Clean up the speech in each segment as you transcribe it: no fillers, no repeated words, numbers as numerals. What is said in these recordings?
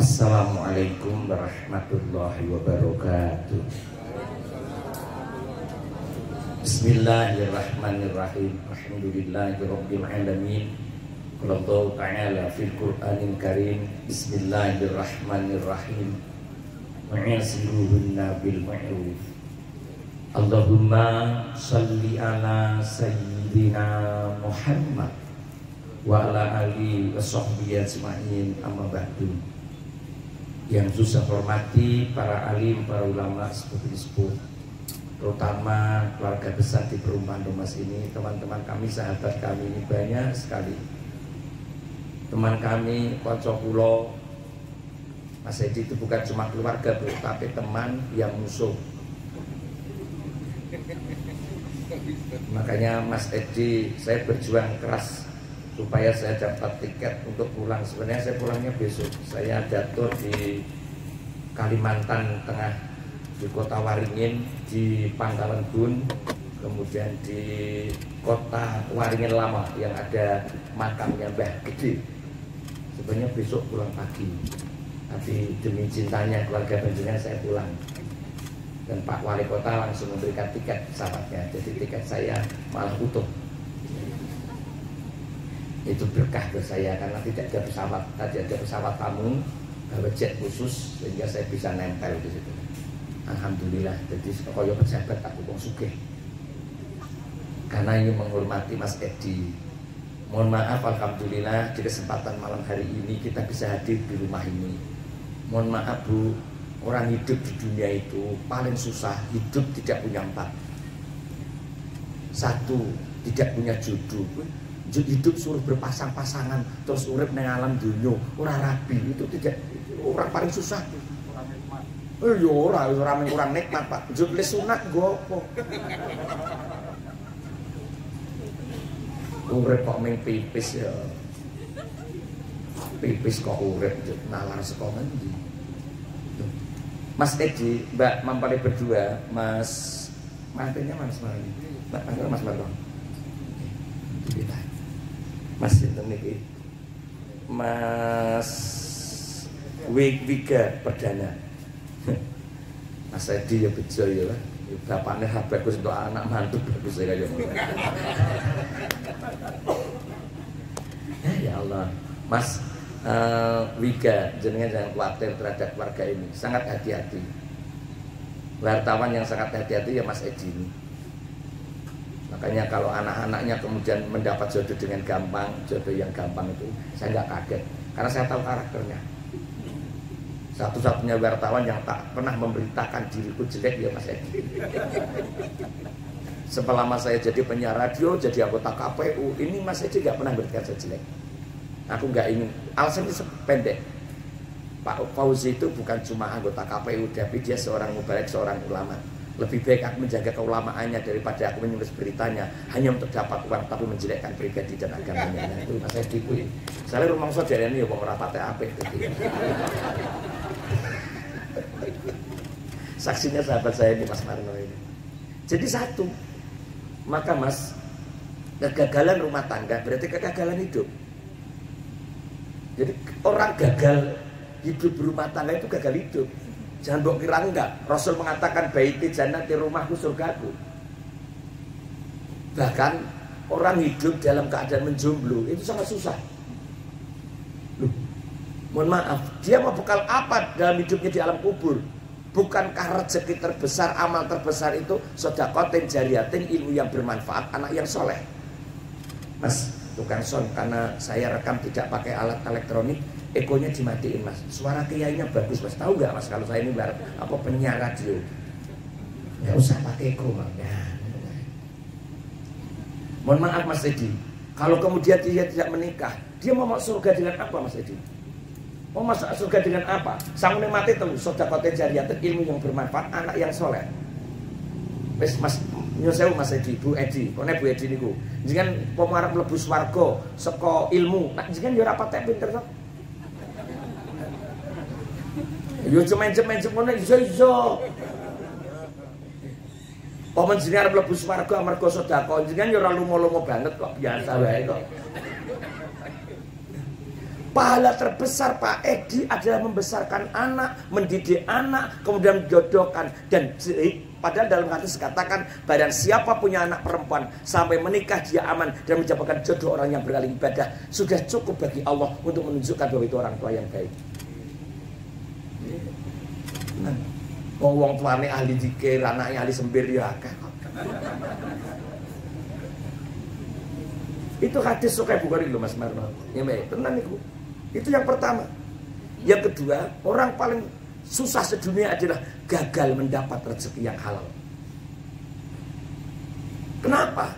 Assalamualaikum warahmatullahi wabarakatuh. Bismillahirrahmanirrahim. Alhamdulillahirabbil alamin. Qala Allah ta'ala fil Qur'anil Karim. Bismillahirrahmanirrahim. Wa'asiruhunna bil ma'ruf. Allahumma shalli ala sayyidina Muhammad wa ala alihi wa sahbihi ajma'in, amma ba'du. Yang susah hormati para alim, para ulama, sepuh-sepuh, terutama keluarga besar di perumahan Domas ini, teman-teman kami, sahabat kami ini banyak sekali. Teman kami, konco kulo, Mas Edi itu bukan cuma keluarga, bro, tapi teman yang musuh. Makanya Mas Edi, saya berjuang keras supaya saya dapat tiket untuk pulang. Sebenarnya saya pulangnya besok. Saya jatuh di Kalimantan Tengah, di kota Waringin, di Pangkalan Bun, kemudian di kota Waringin Lama yang ada makamnya Mbah Gede. Sebenarnya besok pulang pagi, tapi demi cintanya keluarga panjenengan saya pulang. Dan Pak Wali Kota langsung memberikan tiket pesawatnya, jadi tiket saya malah utuh. Itu berkah buat saya karena tidak ada pesawat, tadi ada pesawat tamu, bawa jet khusus sehingga saya bisa nempel di situ. Alhamdulillah, jadi koyo pejabat aku wong sugih. Karena ini menghormati Mas Edi. Mohon maaf, alhamdulillah di kesempatan malam hari ini kita bisa hadir di rumah ini. Mohon maaf Bu, orang hidup di dunia itu paling susah hidup tidak punya empat. Satu, tidak punya jodoh. Hidup suruh berpasang-pasangan terus urip nang alam dunia ora rabi, itu tidak, orang paling susah. Ya ora kurang nikmat Pak. Judul sunat gopo. Urip kok ming pipis ya. Pipis kok urip nalar saka ngendi? Mas Edi, Mbak Mampane berdua, Mas mantennya Mas Marani. Mas Marani. Mas sinten niki? Mas Wiga Perdana. Mas Edi ya bejo ya lah. Bapaknya bagus untuk anak mantu bagus ya kaya ngono. Ya Allah. Mas Wiga, jenengan jangan khawatir terhadap keluarga ini. Sangat hati-hati. Wartawan yang sangat hati-hati ya Mas Edi ini. Makanya kalau anak-anaknya kemudian mendapat jodoh dengan gampang, jodoh yang gampang itu saya nggak kaget, karena saya tahu karakternya. Satu-satunya wartawan yang tak pernah memberitakan diriku jelek ya Mas Edi. Selama saya jadi penyiar radio, jadi anggota KPU, ini Mas Edi nggak pernah berkata saya jelek. Aku nggak ingin, alasannya pendek. Pak Fauzi itu bukan cuma anggota KPU, tapi dia seorang mubarak, seorang ulama. Lebih baik aku menjaga keulamaannya daripada aku menulis beritanya hanya untuk dapat uang tapi menjelekkan pribadi dan agamanya. Nah, itu Mas Edi kuwi. Saya rumangsa jarene ya wong ora patek apik gitu. Saksinya sahabat saya ini Mas Marno ini. Jadi satu, maka Mas, kegagalan rumah tangga berarti kegagalan hidup. Jadi orang gagal hidup berumah tangga itu gagal hidup. Jangan mbok kira enggak. Rasul mengatakan baiti jannati, rumahku surgaku. Bahkan orang hidup dalam keadaan menjomblo itu sangat susah. Loh, mohon maaf, dia mau bekal apa dalam hidupnya di alam kubur? Bukankah rezeki terbesar, amal terbesar itu sedaqatin jariyatin, ilmu yang bermanfaat, anak yang soleh? Mas, tukang son, karena saya rekam tidak pakai alat elektronik, ekonya dimatiin Mas, suara kiainya bagus Mas. Tahu nggak Mas kalau saya ini apa penyiar radio, nggak usah pakai eko Mas. Ya. Mohon maaf Mas Edi, kalau kemudian dia tidak menikah, dia mau masuk surga dengan apa Mas Edi? Mau masuk surga dengan apa? Sangune mati telu sedaqatin jariyah, ilmu yang bermanfaat, anak yang soleh. Wis Mas, nyusewu Mas Edi, Bu Edi, kone Bu Edi niku, jenengan pemarap mlebu swarga saka ilmu, nak jenengan yo ora patek pinter to. Yo cemen-cemen ngono iso. Paman jenengan arep mlebu swarga amarga sedekah, jenengan yo ora lumo-lumo banget kok, biasa wae kok. Pahala terbesar Pak Edi adalah membesarkan anak, mendidik anak, kemudian menjodohkan. Dan padahal dalam hadis katakan, barang siapa punya anak perempuan sampai menikah dia aman dan menjadikan jodoh orang yang beralih ibadah, sudah cukup bagi Allah untuk menunjukkan bahwa itu orang tua yang baik. Nah, wong tuane ahli zikir, anaknya ahli sembir ya akeh. Itu hadis Sahih Bukhari lho Mas Marno. Ya Mbak, tenan niku. Itu yang pertama. Yang kedua, orang paling susah sedunia adalah gagal mendapat rezeki yang halal. Kenapa?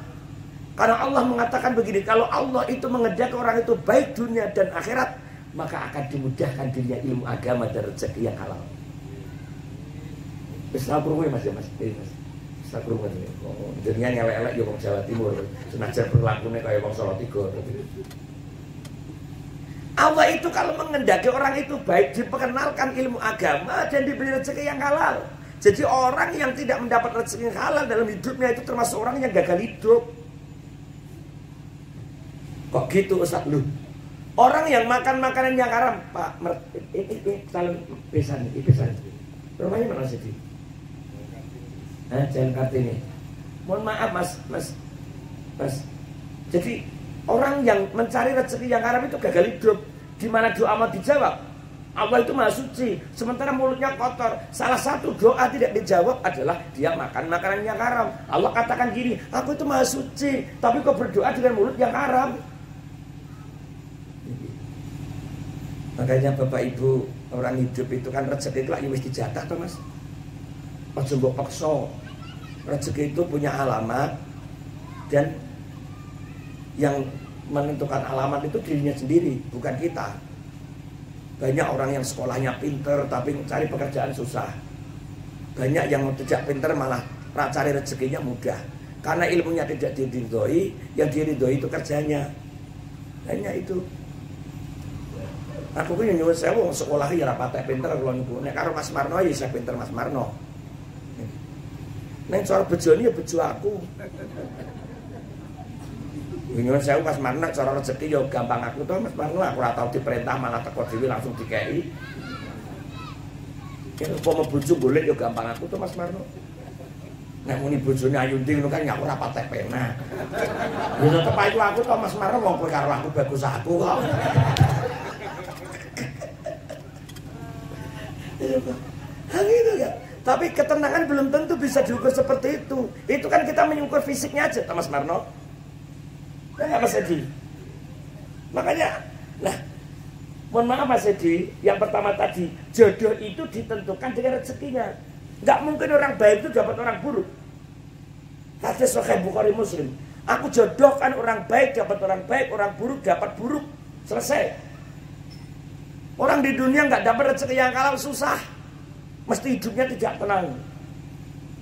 Karena Allah mengatakan begini, kalau Allah itu mengehendaki orang itu baik dunia dan akhirat, maka akan dimudahkan dirinya ilmu agama dan rezeki yang halal. Bisa berumur Mas ya Mas? Mas. Bisa berumur ini. Oh, jadinya nyelek-elek ya wong Jawa Timur. Senajan berlakunya kayak wong Salatiga. Allah itu kalau mengendaki orang itu baik, diperkenalkan ilmu agama dan diberi rezeki yang halal. Jadi orang yang tidak mendapat rezeki yang halal dalam hidupnya itu termasuk orang yang gagal hidup. Kok gitu Ustaz lu? Orang yang makan makanan yang haram, Pak, ini salam besan, rumahnya mana sih? Jalan Kartini. Mohon maaf Mas. Jadi orang yang mencari rezeki yang haram itu gagal hidup. Di mana doa mau dijawab? Allah itu maha suci, sementara mulutnya kotor. Salah satu doa tidak dijawab adalah dia makan makanan yang haram. Allah katakan gini, aku itu maha suci, tapi kok berdoa dengan mulut yang haram? Makanya Bapak Ibu, orang hidup itu kan rezeki itu lagi mesti dijatah toh Mas. Ojo mbok paksa. Rezeki itu punya alamat, dan yang menentukan alamat itu dirinya sendiri, bukan kita. Banyak orang yang sekolahnya pinter tapi cari pekerjaan susah. Banyak yang tidak pinter malah cari rezekinya mudah. Karena ilmunya tidak diridhoi, yang diridhoi itu kerjanya. Hanya itu. Aku kan nyuwun sewu sekolah ya ora patek pinter kula niku. Nek karo Mas Marno ya saya pinter Mas Marno. Nek cara bejone ya bejo aku. Nyuwun sewu Mas Marno cara rezeki ya gampang aku to Mas Marno, aku ora tau diperintah malah teko dhewe langsung dikeki. Nek umpama bojo golek ya gampang aku to Mas Marno. Nek muni bojone Ayundi ngono kan ya ora patek penak. Ya tetep ae aku to Mas Marno wong kowe karo aku bagus aku kok. Gitu ya. Tapi ketenangan belum tentu bisa diukur seperti itu. Itu kan kita mengukur fisiknya aja, Mas Marno. Nah, Mas Edi. Makanya, mohon maaf Mas Edi, yang pertama tadi, jodoh itu ditentukan dengan rezekinya. Nggak mungkin orang baik itu dapat orang buruk. Hadis Sahih Bukhari Muslim. Aku jodohkan orang baik dapat orang baik, orang buruk dapat buruk. Selesai. Orang di dunia nggak dapat rezeki yang halal susah, mesti hidupnya tidak tenang.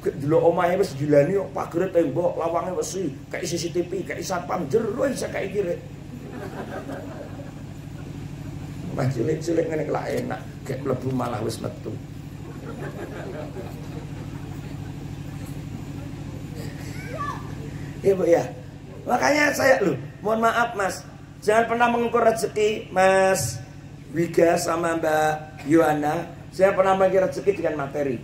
Dulu omahe wis dilani kok pagere tembok, lawange wesi, kayak CCTV, kayak satpam jero isa kayak kire. Mas cilik-cilik ngene kelak enak, kayak mlebu malah wis metu. Iya Bu ya. Makanya saya mohon maaf Mas, jangan pernah mengukur rezeki Mas Wiga sama Mbak Yohana. Saya pernah bagi rezeki dengan materi.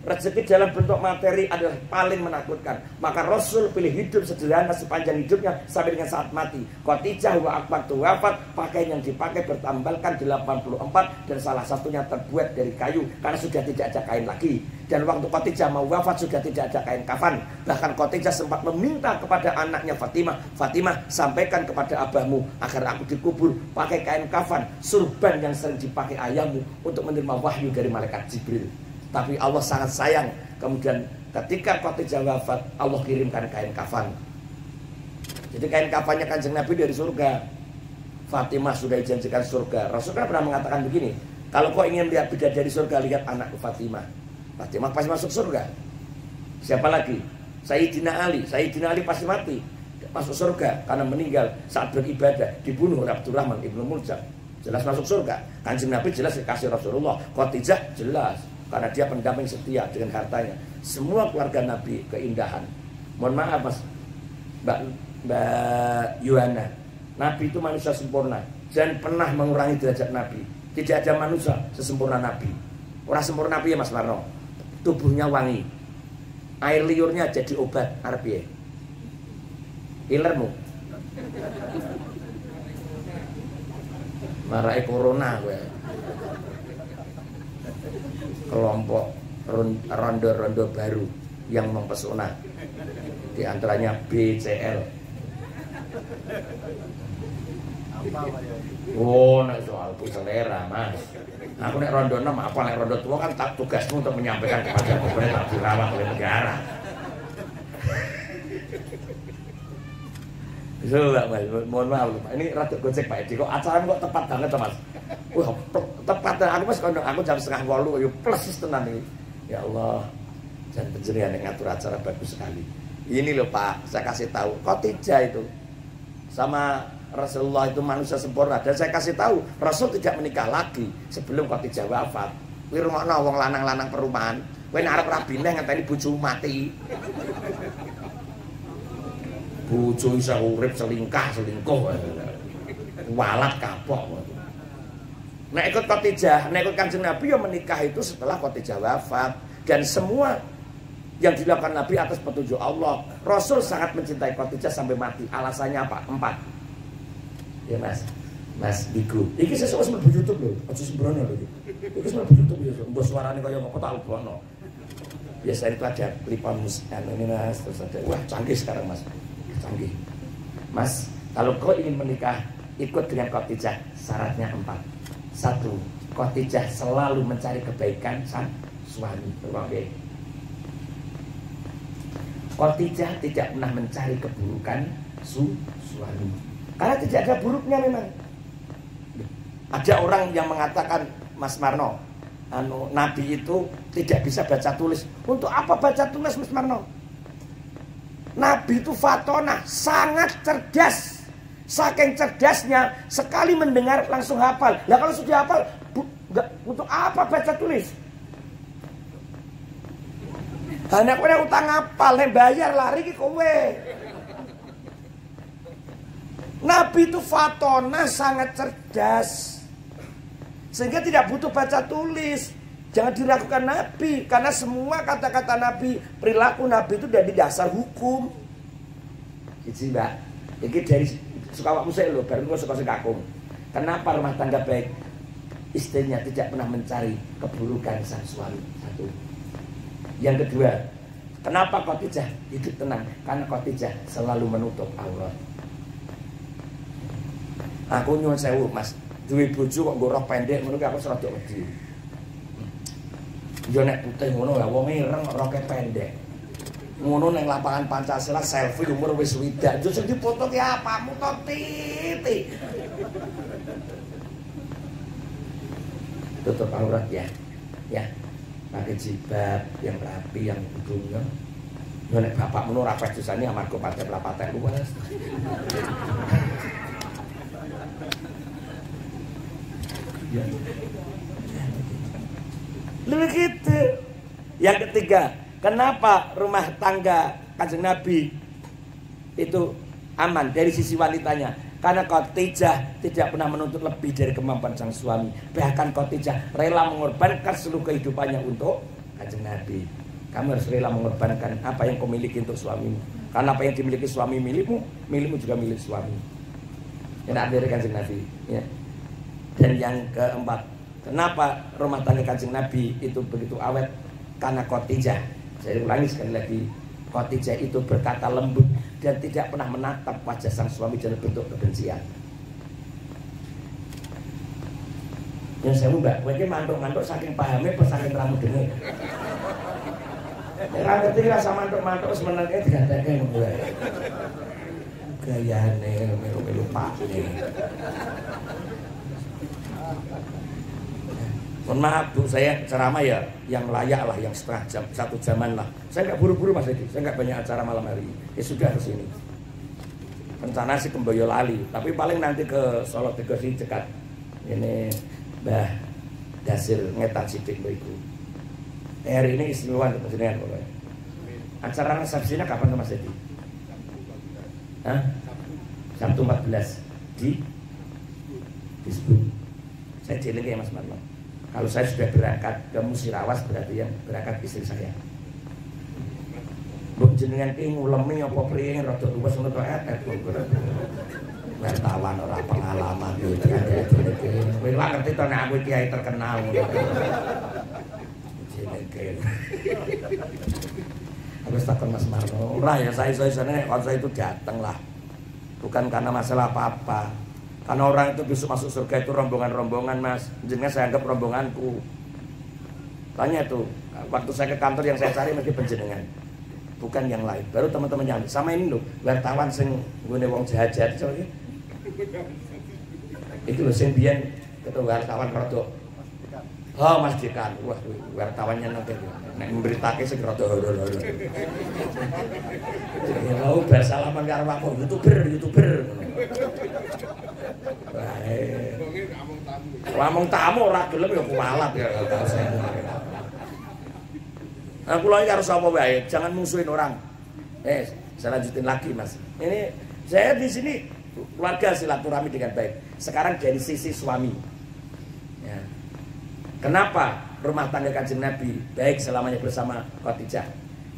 Rezeki dalam bentuk materi adalah paling menakutkan. Maka Rasul pilih hidup sederhana sepanjang hidupnya sampai dengan saat mati. Khadijah wa akbatu wafat, pakaian yang dipakai bertambalkan 84 dan salah satunya terbuat dari kayu karena sudah tidak ada kain lagi. Dan waktu Khadijah mau wafat sudah tidak ada kain kafan. Bahkan Khadijah sempat meminta kepada anaknya Fatimah, Fatimah sampaikan kepada abahmu agar aku dikubur pakai kain kafan, surban yang sering dipakai ayahmu untuk menerima wahyu dari malaikat Jibril. Tapi Allah sangat sayang. Kemudian ketika Khadijah wafat, Allah kirimkan kain kafan. Jadi kain kafannya Kanjeng Nabi dari surga. Fatimah sudah dijanjikan surga. Rasulullah pernah mengatakan begini, kalau kau ingin lihat bidadari surga, lihat anakku Fatimah. Fatimah pasti masuk surga. Siapa lagi? Sayyidina Ali. Sayyidina Ali pasti mati, masuk surga karena meninggal saat beribadah, dibunuh oleh Abdurrahman ibnu Muljam. Jelas masuk surga. Kanjeng Nabi jelas dikasih Rasulullah. Khadijah jelas karena dia pendamping setia dengan hartanya. Semua keluarga Nabi keindahan. Mohon maaf Mas Mbak Yohana, Nabi itu manusia sempurna, jangan pernah mengurangi derajat Nabi. Tidak ada manusia sesempurna Nabi. Orang sempurna Nabi ya Mas Marno. Tubuhnya wangi, air liurnya jadi obat. Arep piye? Ilermu marai corona gue. Kelompok rondo-rondo baru yang mempesona, di antaranya BCL. Oh, nek soal selera Mas, aku nek rondo 6 apa nek rondo tua kan tak tugasmu untuk menyampaikan kepada pemerintah dirawat oleh negara. Sudah Mas, mohon maaf ini rada gocek Pak Edi, kok acara kok tepat banget Mas. Wah, tepat aku Mas, aku jam 7:30 yo plus tenan iki. Ya Allah, dan penjenengan yang ngatur acara bagus sekali. Ini loh Pak, saya kasih tahu, Khadijah itu sama Rasulullah itu manusia sempurna. Dan saya kasih tahu, Rasul tidak menikah lagi sebelum Khadijah wafat. Kuwi rumakno wong lanang-lanang perumahan, kowe nek arep rabine ngenteni bojomu mati. Bojo iso urip selingkuh. Walat kapok. Nek ikut Khadijah, nek ikut Kanjeng Nabi ya menikah itu setelah Khadijah wafat. Dan semua yang dilakukan Nabi atas petunjuk Allah. Rasul sangat mencintai Khadijah sampai mati. Alasannya apa? 4. Ya Mas Biku. Iki sesuk wis mlebu YouTube lho. Aja sembrono lho iki. Iki wis mlebu YouTube ya. Mbok suarane kaya ngopo tak lebono. Biasanya itu ada klipon ini Mas, terus ada. Wah, canggih sekarang Mas. Canggih. Mas, kalau kau ingin menikah, ikut dengan Khadijah. Syaratnya 4. 1. Khadijah selalu mencari kebaikan sang suami. Oke. Khadijah tidak pernah mencari keburukan suami. Karena tidak ada buruknya memang. Ada orang yang mengatakan, Mas Marno, Nabi itu tidak bisa baca tulis. Untuk apa baca tulis Mas Marno? Nabi itu fatona, sangat cerdas. Saking cerdasnya, sekali mendengar langsung hafal. Nah kalau sudah hafal, untuk apa baca tulis? Hanya kowe utang hafal, nek bayar lari ki kowe. Nabi itu fatona, sangat cerdas, sehingga tidak butuh baca tulis. Jangan diragukan Nabi, karena semua kata-kata Nabi, perilaku Nabi itu dari dasar hukum. Gitu Mbak. Ini dari sukawakmu saya loh, baru gue suka kakung. Kenapa rumah tangga baik? Istrinya tidak pernah mencari keburukan sang suami. 1. Yang kedua, kenapa Khadijah hidup tenang? Karena Khadijah selalu menutup aurat. Aku nyuwun sewu Mas, duwe bojo kok nggo rok pendek ngono ki aku serada wedi. Yo nek putih ngono ya wong ireng roke pendek. Ngono ning lapangan Pancasila selfie umur wis swidak. Yo sing dipoto ki apamu to titik. Tutup aurat ya. Ya. Pakai jilbab yang rapi, yang ujungnya. Yo nek bapakmu ora pes dosane amarga patek-patek luwes. Lalu gitu. Yang ketiga, kenapa rumah tangga Kanjeng Nabi itu aman dari sisi wanitanya? Karena Khadijah tidak pernah menuntut lebih dari kemampuan sang suami. Bahkan Khadijah rela mengorbankan seluruh kehidupannya untuk Kanjeng Nabi. Kamu harus rela mengorbankan apa yang kau miliki untuk suamimu. Karena apa yang dimiliki suami milikmu, milikmu juga milik suami. Yang dari Kanjeng Nabi. Ya. Dan yang keempat, kenapa rumah tangga Kanjeng Nabi itu begitu awet? Karena Khadijah. Saya ulangi sekali lagi, Khadijah itu berkata lembut dan tidak pernah menatap wajah sang suami dalam bentuk kebencian. Yang saya mbak, mungkin mantuk-mantuk saking pahamnya, pas saking ramu dengar. Yang ngerti rasa mantuk-mantuk sebenarnya digantengnya gue. Gayane melu-melu pak nih. Mohon maaf Bu, saya ceramah ya yang layak lah, yang setengah jam, 1 jaman lah. Saya nggak buru-buru Mas Edi, saya nggak banyak acara malam hari. Ya sudah ke sini. Rencana sih ke Boyolali, tapi paling nanti ke Solo Tegal sih cekat. Ini Mbah Dasir ngetan sidik beriku. Hari ini istimewa untuk jenengan pokoknya. Acara resepsinya kapan tuh Mas Edi? Hah? Sabtu 14. disebut. Saya jeling ya Mas Marlon. Kalau saya sudah berangkat ke Musirawas berarti yang berangkat istri saya. Mbok jenengan ki ngulemi apa priye rada luwes ngono kok wartawan ora pengalaman yo tekan iki. Kowe lak ngerti to nek aku kiai terkenal ngono. Jenenge. Aku takon Mas Marno, ora ya saya nek kalau saya itu datang lah. Bukan karena masalah apa-apa. Karena orang itu besok masuk surga itu rombongan-rombongan Mas. Jenengan saya anggap rombonganku. Tanya tuh, waktu saya ke kantor yang saya cari mesti penjenengan. Bukan yang lain. Baru teman-teman yang sama ini loh, wartawan sing nggone wong jahat-jahat coba. Itu loh sing biyen ketua wartawan rodok. Oh Mas Dekan, wah wartawannya nanti nek memberitake sing rada horor-horor. Ya mau bar salaman karo aku YouTuber. Wae. Ngomong tamu ora gelem ya kualat ya kalau saya. Nah, kula iki harus apa wae, jangan musuhin orang. Saya lanjutin lagi Mas. Ini saya di sini keluarga silaturahmi dengan baik. Sekarang dari sisi suami. Ya. Kenapa rumah tangga Kanjeng Nabi baik selamanya bersama Khadijah?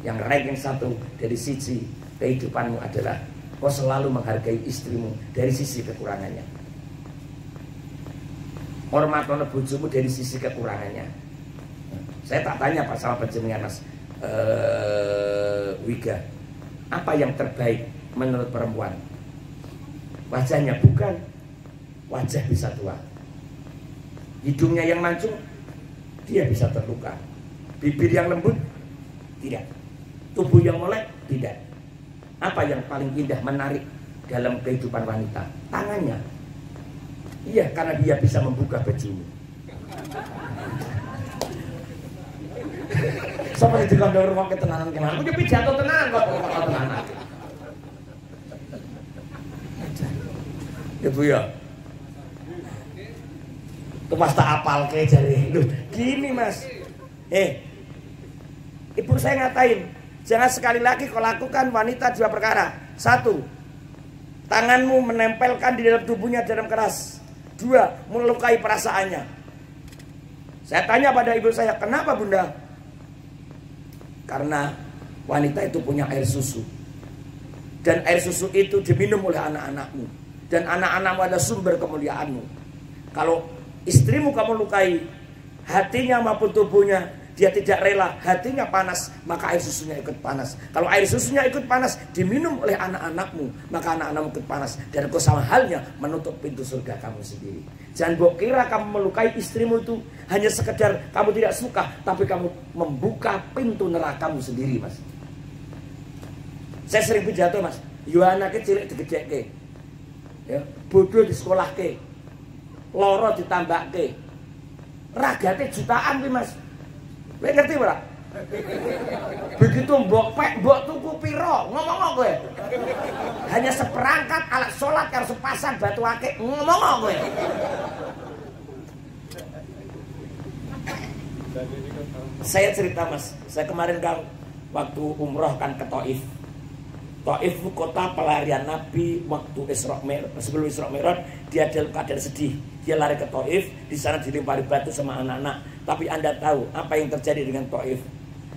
Yang ranking 1 dari sisi kehidupanmu adalah kau selalu menghargai istrimu dari sisi kekurangannya. Hormatkan bojomu dari sisi kekurangannya. Saya tak tanya Pak sama penjenengan Mas Wiga, apa yang terbaik menurut perempuan? Wajahnya bukan, wajah bisa tua. Hidungnya yang mancung, dia bisa terluka. Bibir yang lembut, tidak. Tubuh yang molek, tidak. Apa yang paling indah menarik dalam kehidupan wanita? Tangannya. Iya, karena dia bisa membuka bajumu. Seperti di kandang rumah ketenanan. Aku jadi jatuh tenanan kok tenanan. Ibu ya. Itu mas tak apal ke jari. Loh, gini Mas. Ibu saya ngatain, jangan sekali lagi kau lakukan wanita 2 perkara. 1, tanganmu menempelkan di dalam tubuhnya dalam keras. 2, melukai perasaannya. Saya tanya pada ibu saya, kenapa Bunda? Karena wanita itu punya air susu. Dan air susu itu diminum oleh anak-anakmu. Dan anak-anakmu adalah sumber kemuliaanmu. Kalau istrimu kamu lukai, hatinya maupun tubuhnya, dia tidak rela, hatinya panas, maka air susunya ikut panas. Kalau air susunya ikut panas, diminum oleh anak-anakmu, maka anak-anakmu ikut panas. Dan kau sama halnya menutup pintu surga kamu sendiri. Jangan kau kira kamu melukai istrimu itu hanya sekedar kamu tidak suka, tapi kamu membuka pintu nerakamu sendiri, Mas. Saya sering pidato, Mas. Yo anake cilik digedhekke. Ya, bodoh di sekolah ke. Loro ditambahke. Ragate jutaan kuwi, Mas. Kowe ngerti ora? Begitu mbok pek, mbok tuku piro? Ngomong kowe. Hanya seperangkat alat sholat karo sepasang batu akik. Ngomong kowe. Saya cerita, Mas. Saya kemarin kan waktu umroh kan ke Taif. Taif itu kota pelarian Nabi waktu Isra Mi'raj. Sebelum Isra Mi'raj dia dalam keadaan sedih. Dia lari ke Taif, di sana dilempari batu sama anak-anak. Tapi Anda tahu apa yang terjadi dengan Taif?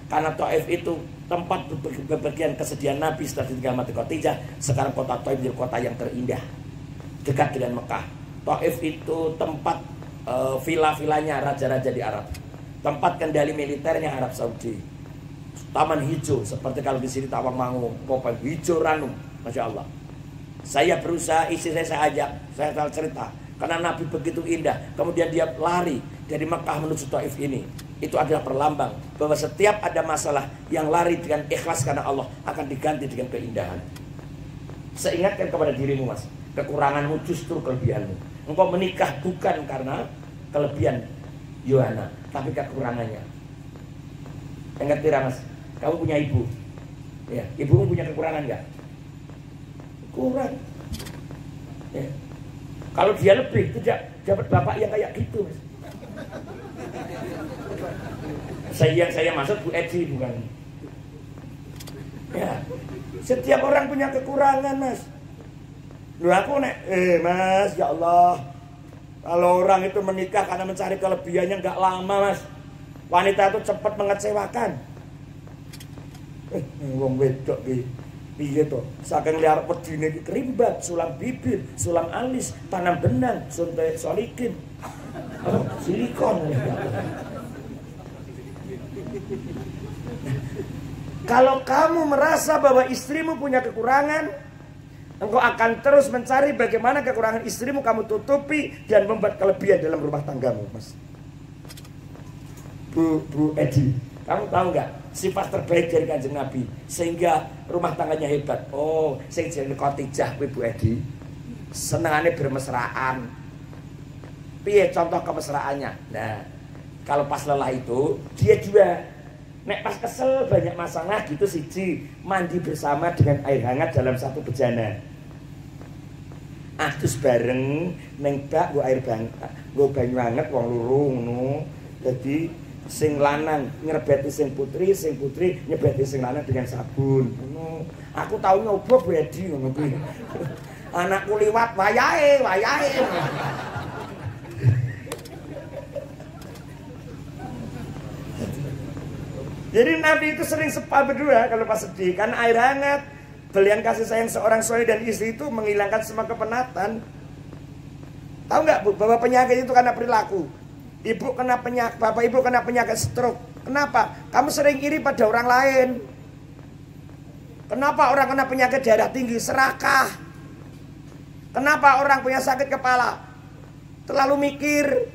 Karena Taif itu tempat bepergian kesedihan Nabi setelah ditinggal mati Khadijah. Sekarang kota Taif menjadi kota yang terindah, dekat dengan Mekah. Taif itu tempat villa-villanya raja-raja di Arab. Tempat kendali militernya Arab Saudi. Taman hijau seperti kalau di sini Tawangmangu, Popeng hijau ranum, masya Allah. Saya berusaha, istri saya ajak, saya cerita karena Nabi begitu indah. Kemudian dia lari dari Mekah menuju Taif ini. Itu adalah perlambang bahwa setiap ada masalah yang lari dengan ikhlas karena Allah akan diganti dengan keindahan. Saya ingatkan kepada dirimu, Mas, kekuranganmu justru kelebihanmu. Engkau menikah bukan karena kelebihan Yohana, tapi kekurangannya. Yang ngerti, Mas? Kamu punya ibu, ya, ibumu punya kekurangan nggak? Kurang. Ya. Kalau dia lebih, tidak dapat bapak yang kayak gitu, Mas. Saya maksud Bu Edi bukan. Ya, setiap orang punya kekurangan, Mas. Loh aku nek Mas, ya Allah. Kalau orang itu menikah karena mencari kelebihannya nggak lama, Mas. Wanita itu cepat mengecewakan. Wong wedok iki piye to? Saking liar pedine iki kerimbat, sulam bibir, sulam alis, tanam benang, suntik solikin. Oh, silikon. Kalau kamu merasa bahwa istrimu punya kekurangan, engkau akan terus mencari bagaimana kekurangan istrimu kamu tutupi dan membuat kelebihan dalam rumah tanggamu, Mas. Bu Edi, kamu tahu nggak sifat terbaik dari Kanjeng Nabi sehingga rumah tangganya hebat? Oh, sing jenenge Khadijah kuwi Bu Edi. Senengane bermesraan. Piye contoh kemesraannya? Nah, kalau pas lelah itu dia juga nek pas kesel banyak masalah gitu siji, mandi bersama dengan air hangat dalam satu bejana. Adus bareng ning bak nggo air nggo banyu hangat wong loro ngono. Dadi sing lanang nyrebeti sing putri nyebeti sing lanang dengan sabun. Ngono. Aku tau nyoba Bu Edi ngono kuwi. Anakku liwat wayahe. Jadi Nabi itu sering spa berdua kalau pas sedih, karena air hangat, belian kasih sayang seorang suami dan istri itu menghilangkan semua kepenatan. Tahu nggak Bu, bahwa penyakit itu karena perilaku. Bapak ibu kena penyakit stroke. Kenapa? Kamu sering iri pada orang lain. Kenapa orang kena penyakit darah tinggi? Serakah. Kenapa orang punya sakit kepala? Terlalu mikir,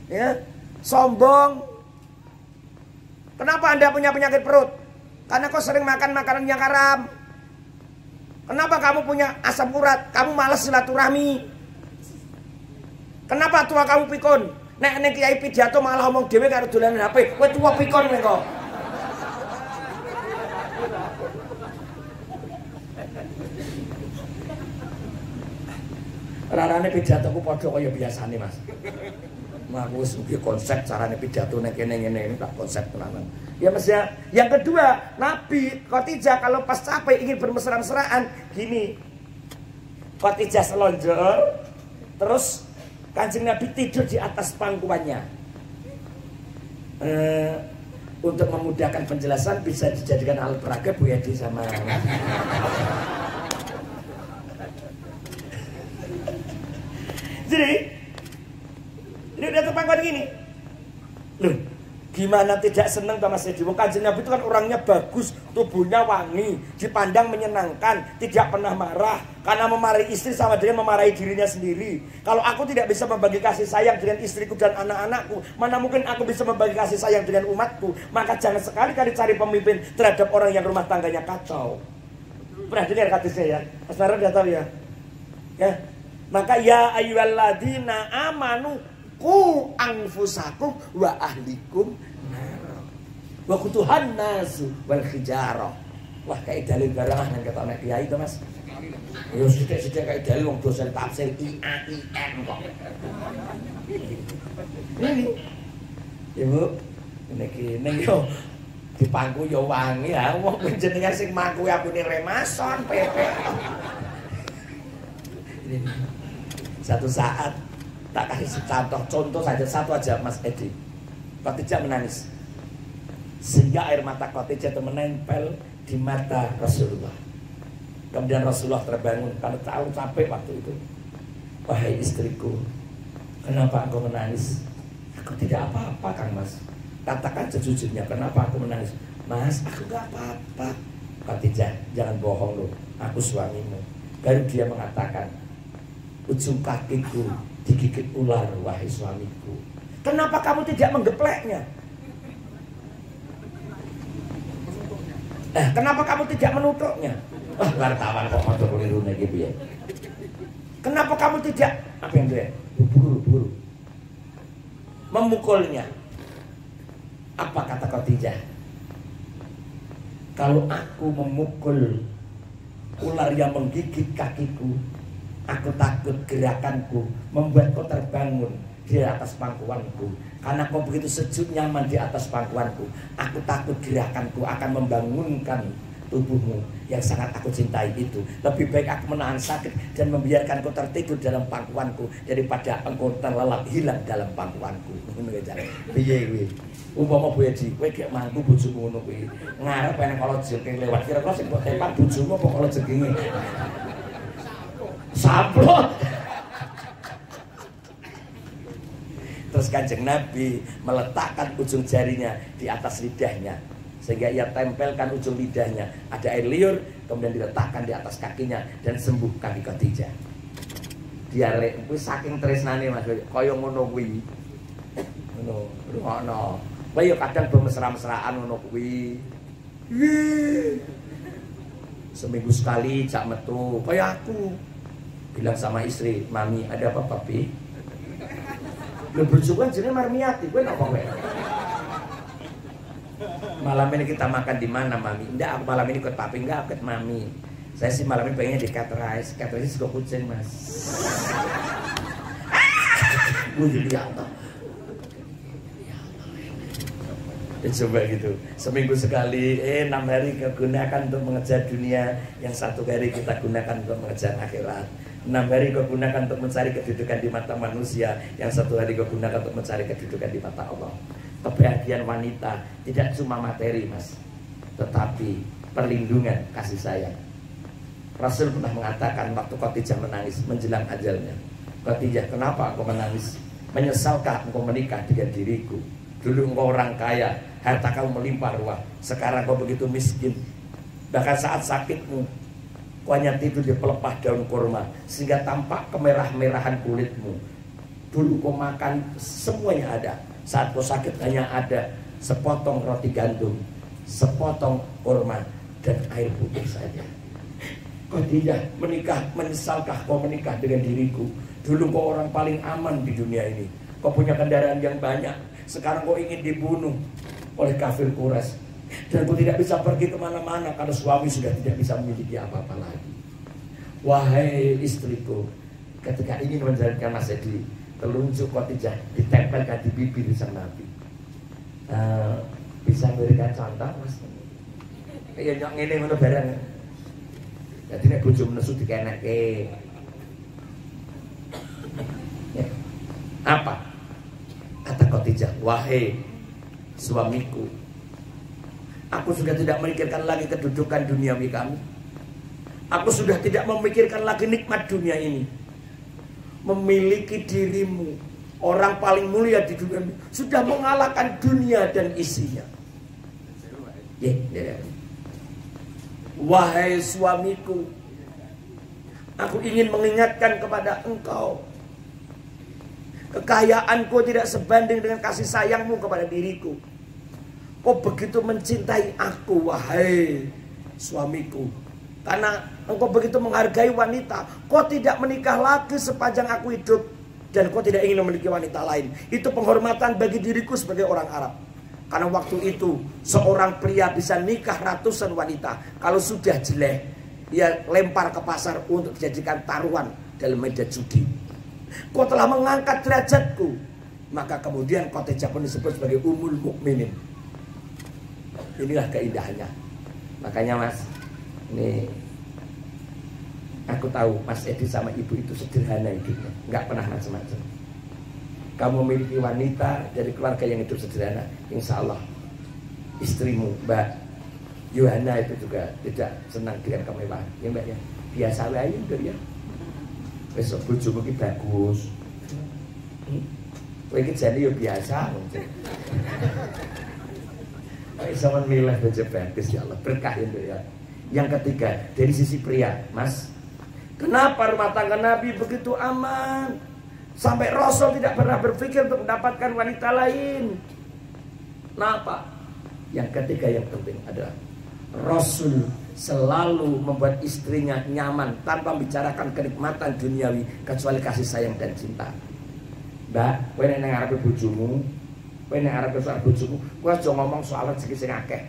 ya, sombong. Kenapa Anda punya penyakit perut? Karena kau sering makan makanan yang haram. Kenapa kamu punya asam urat? Kamu malas silaturahmi. Kenapa tua kamu pikun? Nek kiai pidato malah ngomong dhewe karo dolanan HP. Kowe tua pikun kok. Rarane pidatoku padha kaya biasane, Mas. Aku wis nduwe konsep carane pidato nek kene ngene tak konsep tenanan. Ya Mas ya. Yang kedua, Nabi Khadijah kalau pas capek ingin bermesra-mesraan gini. Khadijah selonjor, terus Kanjeng Nabi tidur di atas pangkuannya. Untuk memudahkan penjelasan bisa dijadikan alat peraga Bu Yadi sama Jadi ini udah terpangkuan gini. Loh, gimana tidak senang sama Mas Edi? Kanjeng Nabi itu kan orangnya bagus, tubuhnya wangi, dipandang menyenangkan, tidak pernah marah. Karena memarahi istri sama dengan memarahi dirinya sendiri. Kalau aku tidak bisa membagi kasih sayang dengan istriku dan anak-anakku, mana mungkin aku bisa membagi kasih sayang dengan umatku? Maka jangan sekali-kali cari pemimpin terhadap orang yang rumah tangganya kacau. Pernah dengar hadisnya ya? Mas Nara udah tahu ya? Ya. Maka ya ayyuhalladzina amanu ku anfusakum wa ahlikum wa qutuhan nasu wal hijarah. Wah kayak dalil barang nang ketok nek kiai to Mas. Ya sithik-sithik kayak dalil wong dosen tafsir IAIN kok. Ini Ibu ning yo dipangku yo wangi ya wong jenengan sing mangku apune remason pepe. Satu saat tak kasih contoh saja satu aja Mas Edi. Khadijah menangis sehingga air mata Khadijah itu menempel di mata Rasulullah. Kemudian Rasulullah terbangun karena tahu capek waktu itu. Wahai istriku, kenapa aku menangis? Aku tidak apa-apa Kang Mas. Katakan sejujurnya kenapa aku menangis? Mas, aku gak apa-apa. Khadijah, jangan bohong loh. Aku suamimu. Baru dia mengatakan, ujung kakiku digigit ular wahai suamiku. Kenapa kamu tidak menggepleknya? Kenapa kamu tidak menutuknya? Wah, wartawan kok mau keliru gitu ya. Kenapa kamu tidak apa yang dia? Buru-buru memukulnya. Apa kata Khadijah? Kalau aku memukul ular yang menggigit kakiku, aku takut gerakanku membuat kau terbangun di atas pangkuanku. Karena kau begitu sejuk nyaman di atas pangkuanku, aku takut gerakanku akan membangunkan tubuhmu yang sangat aku cintai itu. Lebih baik aku menahan sakit dan membiarkan kau tertidur dalam pangkuanku daripada engkau terlelap hilang dalam pangkuanku. Piye kuwi? Umpama Bu Edi, kowe gek mangku bojomu ngono kuwi. Ngarep enek kala jengking lewat kira-kira sing mbok tepak bojomu apa kala jengkinge? Sablon. Terus Kanjeng Nabi meletakkan ujung jarinya di atas lidahnya, sehingga ia tempelkan ujung lidahnya, ada air liur, kemudian diletakkan di atas kakinya dan sembuh kaki Khadijah. Diare kuwi saking tresnane Mas, kaya ngono kuwi. Ngono, rungokno. Kowe ya kadang bermesra-mesraan ngono kuwi. Seminggu sekali cak metu, kaya aku. Bilang sama istri, "Mami, ada apa papi?" Lho bojoku kan jenenge Marmiati, kowe napa kowe? Malam ini kita makan di mana, Mami? Enggak, aku malam ini ikut papi, enggak, ikut Mami. Saya sih malam ini pengennya di cat rice juga kucing, Mas. Ya Allah. Coba gitu, seminggu sekali, 6 hari kegunakan untuk mengejar dunia, yang 1 hari kita gunakan untuk mengejar akhirat. 6 hari kau gunakan untuk mencari kedudukan di mata manusia, yang 1 hari kau gunakan untuk mencari kedudukan di mata Allah. Kebahagiaan wanita tidak cuma materi, Mas, tetapi perlindungan, kasih sayang. Rasul pernah mengatakan waktu Khadijah menangis menjelang ajalnya, "Khadijah, kenapa engkau menangis? Menyesalkah engkau menikah dengan diriku? Dulu engkau orang kaya, harta kamu melimpah ruah. Sekarang kau begitu miskin. Bahkan saat sakitmu, kau hanya tidur di pelepah daun kurma, sehingga tampak kemerah-merahan kulitmu. Dulu kau makan semuanya ada. Saat kau sakit hanya ada sepotong roti gandum, sepotong kurma, dan air putih saja. Khadijah, menikah, menyesalkah kau menikah dengan diriku? Dulu kau orang paling aman di dunia ini. Kau punya kendaraan yang banyak. Sekarang kau ingin dibunuh oleh kafir Quraisy. Dan kau tidak bisa pergi kemana-mana karena suami sudah tidak bisa memiliki apa-apa lagi. Wahai istriku, ketika ingin menjalankan Mas Edi, telunjuk Khadijah ditempelkan di bibir sang Nabi. Bisa memberikan contoh, Mas? Ya nyok ngene ngono barang. Jadi nek bojo nesu dikenekke. Ya. Apa? Kata Khadijah, "Wahai suamiku, aku sudah tidak memikirkan lagi kedudukan duniawi kami. Aku sudah tidak memikirkan lagi nikmat dunia ini. Memiliki dirimu, orang paling mulia di dunia ini, sudah mengalahkan dunia dan isinya. Wahai suamiku, aku ingin mengingatkan kepada engkau, kekayaanku tidak sebanding dengan kasih sayangmu kepada diriku. Kau begitu mencintai aku, wahai suamiku, karena engkau begitu menghargai wanita. Kau tidak menikah lagi sepanjang aku hidup, dan kau tidak ingin memiliki wanita lain. Itu penghormatan bagi diriku sebagai orang Arab. Karena waktu itu seorang pria bisa nikah ratusan wanita. Kalau sudah jelek, ia lempar ke pasar untuk dijadikan taruhan dalam meja judi. Kau telah mengangkat derajatku, maka kemudian Khadijah pun disebut sebagai Ummul Mukminin. Inilah keindahannya. Makanya Mas, ini aku tahu Mas Edi sama ibu itu sederhana hidupnya, nggak pernah macam-macam. Kamu memiliki wanita dari keluarga yang hidup sederhana, insya Allah istrimu Mbak Yohana itu juga tidak senang dengan kemewahan, ya Mbak ya. Biasa aja ya. Besok bojomu ki bagus. Kowe iki jane yo biasa. Iso milih bojo bagus ya Allah, berkah ya. Yang ketiga, dari sisi pria, Mas. Kenapa rumah tangga Nabi begitu aman? Sampai Rasul tidak pernah berpikir untuk mendapatkan wanita lain. Kenapa? Yang ketiga yang penting adalah Rasul selalu membuat istrinya nyaman tanpa membicarakan kenikmatan duniawi kecuali kasih sayang dan cinta. Mbak, kowe nek nang arepe bojomu, kowe nek arepe soal bojomu, kowe aja ngomong soal rezeki sing akeh.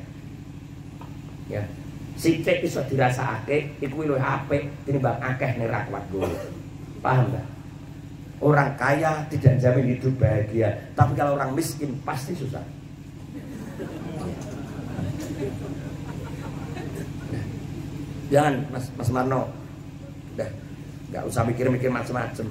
Ya. Sithik iso dirasakake iku luwih apik tinimbang akeh nek ra kuat nggo. Paham enggak? Orang kaya tidak jamin hidup bahagia, tapi kalau orang miskin pasti susah. Jangan Mas Marno. Udah, nggak usah mikir-mikir macam-macam.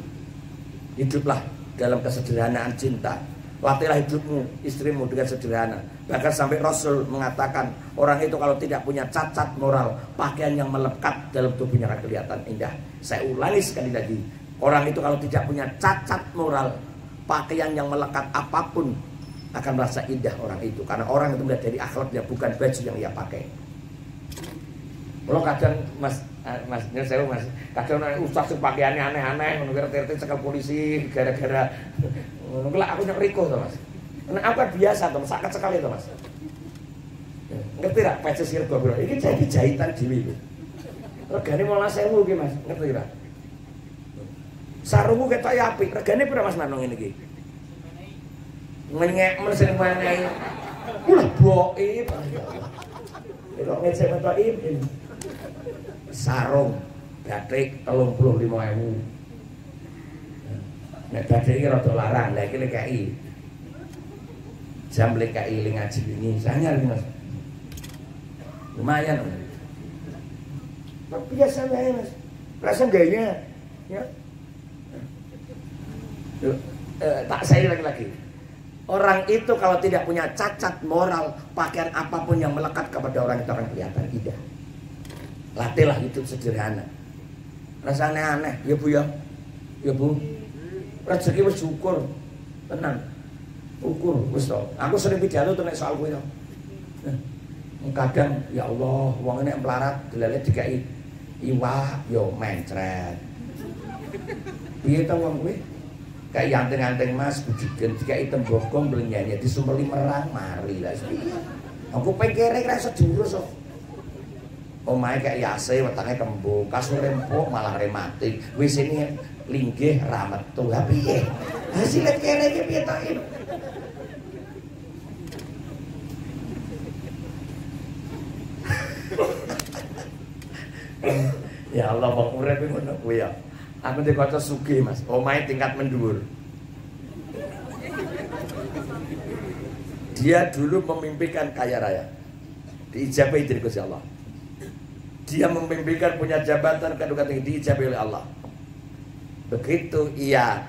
Hiduplah dalam kesederhanaan cinta. Latihlah hidupmu, istrimu dengan sederhana. Bahkan sampai Rasul mengatakan orang itu kalau tidak punya cacat moral, pakaian yang melekat dalam tubuhnya akan kelihatan indah. Saya ulangi sekali lagi, orang itu kalau tidak punya cacat moral, pakaian yang melekat apapun akan merasa indah orang itu. Karena orang itu melihat dari akhlaknya, bukan baju yang ia pakai. Kalau kadang mas, kadang ustaz pakaiannya aneh-aneh, menurut sekal polisi gara-gara mungkin aku nyak riko tuh mas. Nah aku kan biasa tuh, sakit sekali tuh mas. Ngerti gak? Pece sirgo bro, ini jadi jahitan diri itu. Regane 12.000 iki mas, ngerti gak? Sarungku ketok ya apik, regane pira mas Manong ini iki? Menyek mesin meneh. Ulah boke. Kok ngecek metok ini. Sarung batik 35.000. Nek batik iki rada larang, lha iki LKI. Jam LKI ngaji ini, sanyar iki Mas. Lumayan. Biasa wae Mas. Rasa gayanya ya. Tak saya lagi. Orang itu kalau tidak punya cacat moral, pakaian apapun yang melekat kepada orang itu akan kelihatan indah. Latihlah hidup sederhana. Rasanya aneh, ya Bu ya. Ya Bu. Rezeki wis syukur. Tenang. Ukur wis to. Aku sering pidato nek soal kuwi to. Kadang ya Allah, wong nek melarat delele dikai iwak yo mencret. Piye to wong kuwi? Kayak anteng-anteng Mas bujigen dikai tembokong mlenyane disumpeli merang mari lah piye. Aku pengkere ra iso diurus kok. Omahe kayak yase wetenge kembung, kasur empuk malah rematik. Wis ini linggih ra metu. Ha piye? Hasilnya kene iki piye to? Ya Allah, wong urip ngono kuwi ya. Aku ndek kanca sugih, Mas. Omahe tingkat mendhuwur. Dia dulu memimpikan kaya raya. Diijabahi dari Gusti Allah. Dia memimpikan punya jabatan kedudukan tinggi, diijabahi oleh Allah. Begitu ia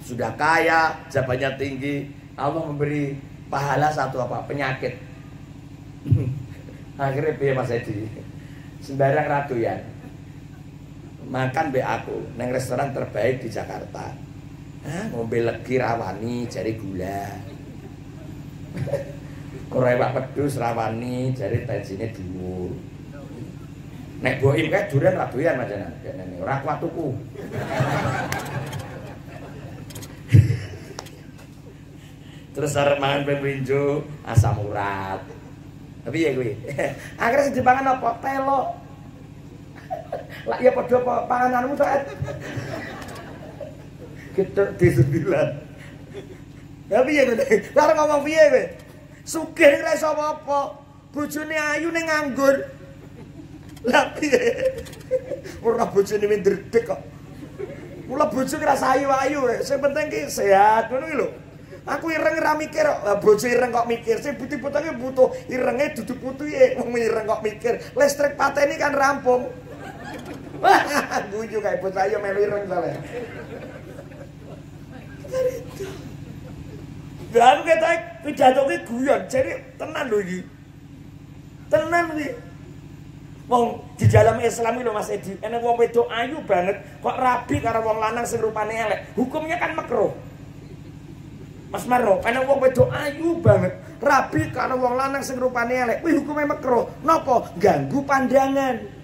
sudah kaya, jabatannya tinggi, Allah memberi pahala satu apa? Penyakit. Akhirnya piye Mas Edi? Sembarang ratu ya. Makan be aku neng restoran terbaik di Jakarta. Ngombe legi rawani jari gula. Korewak pedus rawani jari tensinya dhuwur. Nek boim kae duren ra doyan majanan kene ora kuat tuku. Terus arep mangan pemrinjo asam urat. Tapi ya kuwi. Akhirnya sing dipangan apa? Telok. Lah ya padha pangananmu to. Kita di 9. Tapi ya ngene. Lah ngomong piye kowe? Sugih ora iso apa-apa. Bojone ayu ning nganggur. Lah piye? Ora bojone ndredeg kok. Mula bojo ki rasa ayu-ayu rek. Sing penting ki sehat ngono ki lho. Aku ireng ora mikir kok. Lah bojo ireng kok mikir. Sing putih-putih butuh irenge dudu putuhe. Wong ireng kok mikir. Listrik pateni kan rampung. Guyu kae bocah ayo melu ireng soalnya. Lah aku ketok pidato ki guyon. Jadi tenan lho iki. Tenan iki. Wong di dalam Islam itu Mas Edi, enek wong wedok ayu banget kok rabi karo wong lanang sing rupane elek. Hukumnya kan makruh. Mas Marno, enek wong wedok ayu banget rabi karo wong lanang sing rupane elek. Kuwi hukume makruh. Napa? Ganggu pandangan.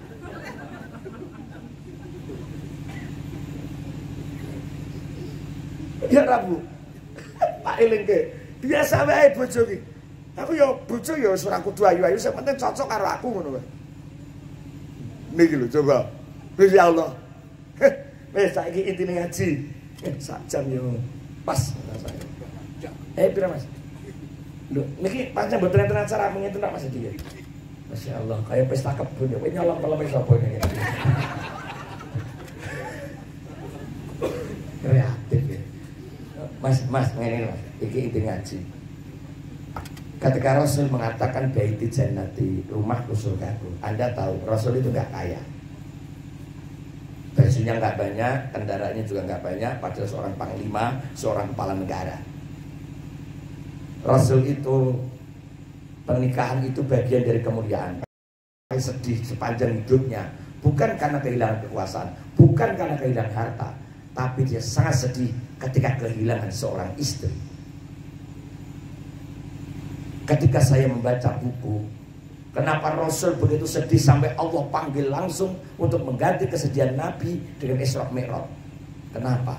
Ya Rabu. Pak elingke. Biasa wae bojo ki. Aku ya bojo ya ora kudu ayu-ayu, sing penting cocok karo aku ngono wae. Niki lho coba. Gusti Allah. Wis saiki intine ngaji. Sak jam yo pas rasane. Pira Mas? Lho, niki pancen mboten enten acara mengeten tak Mas iki. Masya Allah, kayak pesta kebun ya. Kowe nyolong-nyolong sapa iki? Kreatif ya. Mas, ngene Mas. Iki intine ngaji. Ketika Rasul mengatakan baiti jannati, rumahku surgaku, Anda tahu Rasul itu nggak kaya, bajunya nggak banyak, kendaraannya juga nggak banyak, padahal seorang panglima, seorang kepala negara. Rasul itu pernikahan itu bagian dari kemuliaan. Sedih sepanjang hidupnya, bukan karena kehilangan kekuasaan, bukan karena kehilangan harta, tapi dia sangat sedih ketika kehilangan seorang istri. Ketika saya membaca buku, kenapa Rasul begitu sedih sampai Allah panggil langsung untuk mengganti kesedihan Nabi dengan Isra Mi'raj? Kenapa?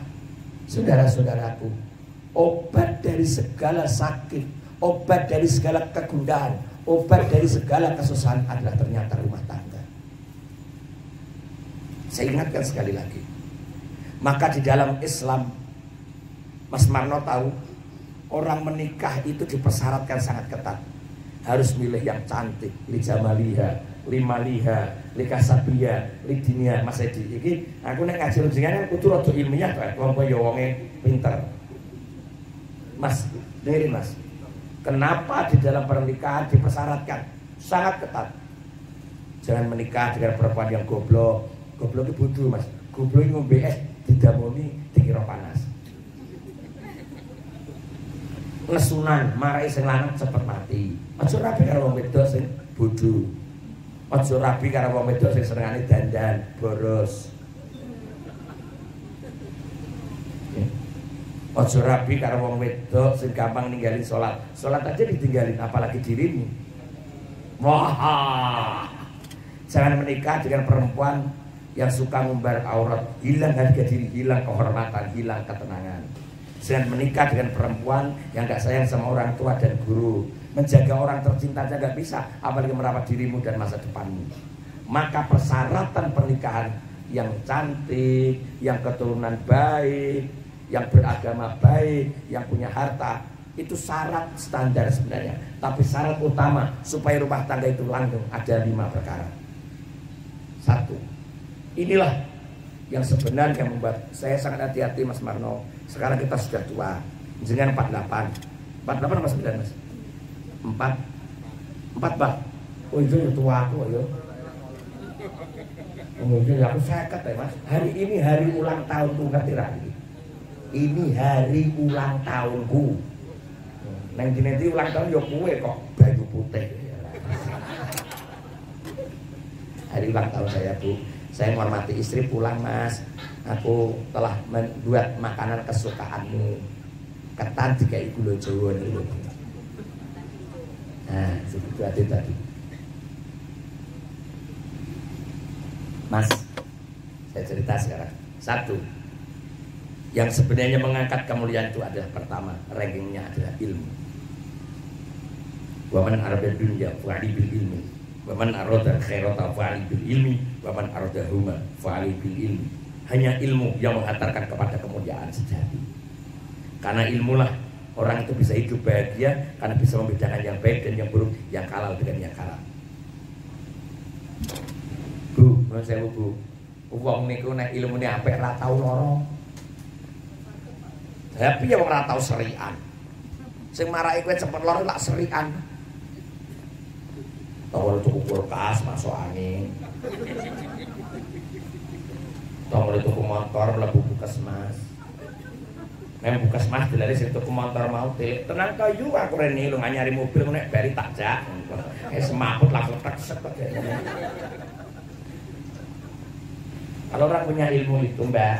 Saudara-saudaraku, obat dari segala sakit, obat dari segala kegundahan, obat dari segala kesusahan adalah ternyata rumah tangga. Saya ingatkan sekali lagi. Maka di dalam Islam, Mas Marno tahu, orang menikah itu dipersyaratkan sangat ketat. Harus milih yang cantik, li jamaliha, li maliha, li kasabiha, li dinia. Mas Edi, iki aku nek ngaji jenengan kudu rada ilmiah kok, wong yo wonge pinter. Mas, dengerin Mas. Kenapa di dalam pernikahan dipersyaratkan sangat ketat? Jangan menikah dengan perempuan yang goblok. Goblok itu bodoh Mas. Goblok itu ngombe es didamoni dikira panas. Nesunan, marai sing lanang cepet mati. Aja rabi karo wong wedok sing bodoh. Aja rabi karo wong wedok sing senengane dandan, boros. Ojo rabi karo wong wedok sing gampang ninggalin sholat. Sholat aja ditinggalin, apalagi dirimu. Wah, jangan menikah dengan perempuan yang suka ngumbar aurat. Hilang harga diri, hilang kehormatan, hilang ketenangan. Jangan menikah dengan perempuan yang gak sayang sama orang tua dan guru. Menjaga orang tercinta aja gak bisa, apalagi merawat dirimu dan masa depanmu. Maka persyaratan pernikahan yang cantik, yang keturunan baik, yang beragama baik, yang punya harta, itu syarat standar sebenarnya. Tapi syarat utama supaya rumah tangga itu langgeng ada 5 perkara. 1, inilah yang sebenarnya membuat saya sangat hati-hati Mas Marno. Sekarang kita sudah tua, jenengan 48 apa 9 Mas? 4 Pak. Oh itu tua aku ya. Kemudian aku 50 ya Mas. Hari ini hari ulang tahun tuh ngerti lagi. Ini hari ulang tahunku. Nang dinenti ulang tahun yo kowe kok baju putih. Hari ulang tahun saya Bu. Saya menghormati istri pulang Mas. Aku telah membuat makanan kesukaanmu. Ketan dikai gula Jawa niku. Nah, segitu aja tadi. Mas, saya cerita sekarang. 1, yang sebenarnya mengangkat kemuliaan itu adalah pertama, rankingnya adalah ilmu. Waman arada dunya fa'ali bil ilmi, waman arada khairata fa'ali bil ilmi, waman arada huma fa'ali bil ilmi. Hanya ilmu yang menghantarkan kepada kemuliaan sejati. Karena ilmulah orang itu bisa hidup bahagia, karena bisa membedakan yang baik dan yang buruk, yang halal dengan yang haram. Bu, menurut saya Bu, wong niku nek ilmune apik ra tau lara. Tapi ya wong ora tau serikan. Sing marake kowe cepet lara lak serikan. Tawar tuku kulkas masuk angin. Tawar tuku motor mlebu puskesmas. Nek puskesmas dilare sing tuku motor mau tenang kayu aku rene lu nyari mobil nek bari tak jak. Semaput langsung tek sepet. Kalau orang punya ilmu itu Mbak,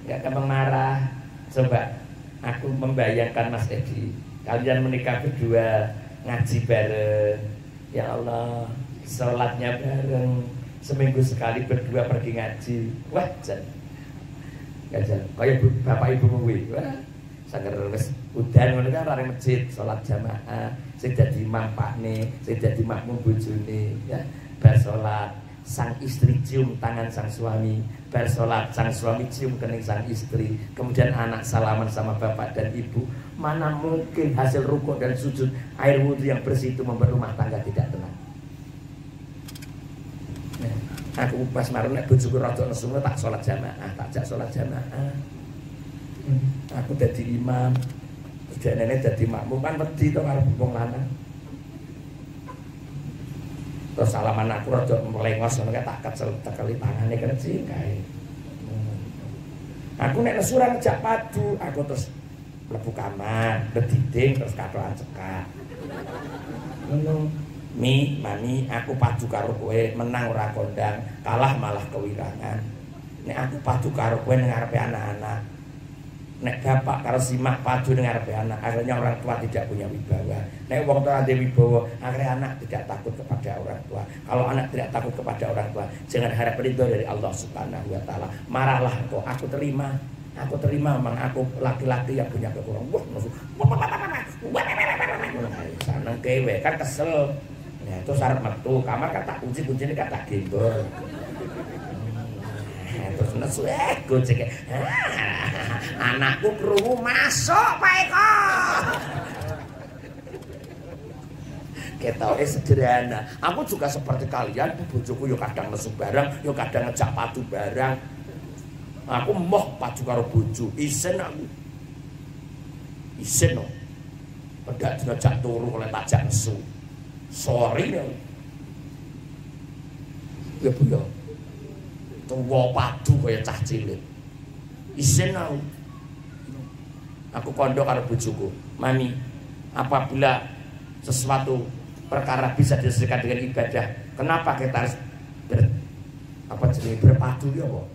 nggak gampang marah. Coba aku membayangkan Mas Edi, kalian menikah berdua, ngaji bareng, ya Allah, sholatnya bareng, seminggu sekali berdua pergi ngaji, wah jan, kayak bapak ibu kuwi, wah, sangat wis udan ngono kan arek masjid, sholat jamaah, sing dadi imam pakne, sing dadi makmum bojone, ya, bar sholat. Sang istri cium tangan sang suami, bersolat sang suami cium kening sang istri, kemudian anak salaman sama bapak dan ibu. Mana mungkin hasil rukuk dan sujud air wudhu yang bersih itu membuat rumah tangga tidak tenang. Aku pas marun nek bojoku rada nesu tak salat jamaah, tak jak salat jamaah. Aku dadi imam, terus dene dadi makmum kan wedi to karo wong lanang. Terus salaman aku rada melengos ngono tak keceli tangane kecil kae. Aku nek nesu ora ngejak padu, aku terus mlebu kamar, bediding terus katokan cekak. Ngono. Mami, aku padu karo kowe, menang ora kondang, kalah malah kewirangan. Nek aku padu karo kowe ning ngarepe anak-anak. Nek bapak karo simak padu ning ngarepe anak, akhirnya orang tua tidak punya wibawa. Nek wong tua ada wibawa, akhirnya anak tidak takut kepada orang tua. Kalau anak tidak takut kepada orang tua, jangan harap ridho dari Allah Subhanahu wa taala. Marahlah engkau, aku terima. Aku terima memang aku laki-laki yang punya kekurangan. Seneng kewe kan kesel. Ya itu syarat metu, kamar kata kunci-kunci ini kata gembol. Terus nesu gojek. Anakku krungu masuk Pak Eko. Ketoke sederhana. Aku juga seperti kalian, bojoku yo kadang nesu barang, yo kadang ngejak padu barang. Aku moh padu karo bojo, isen aku. Isen no. Pedak dina jak turu oleh tajak nesu. Sorry ya. Ya Bu ya. Tuwa padu kaya cah cilik. Isin aku. Aku kondo karo bojoku. Mami, apabila sesuatu perkara bisa diselesaikan dengan ibadah, kenapa kita harus berpadu ya, Pak?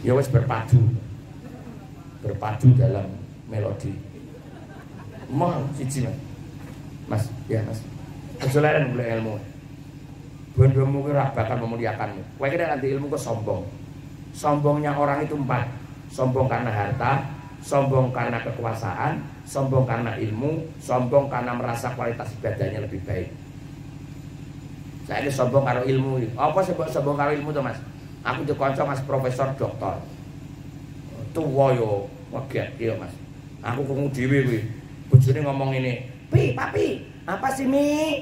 Ya wis berpadu. Berpadu dalam melodi. Mohon siji, Mas. Ya, Mas. Aja leren golek ilmu. Bondomu kuwi ora bakal memuliakanmu. Kowe kira nanti ilmu kok sombong. Sombongnya orang itu 4. Sombong karena harta, sombong karena kekuasaan, sombong karena ilmu, sombong karena merasa kualitas ibadahnya lebih baik. Saya ini sombong karo ilmu. Apa sih sombong karo ilmu to, Mas? Aku dikonco Mas profesor doktor. Tuwa yo ngeget ya, Mas. Aku krungu dhewe kuwi. Bojone ngomong ini, Papi, apa sih Mi?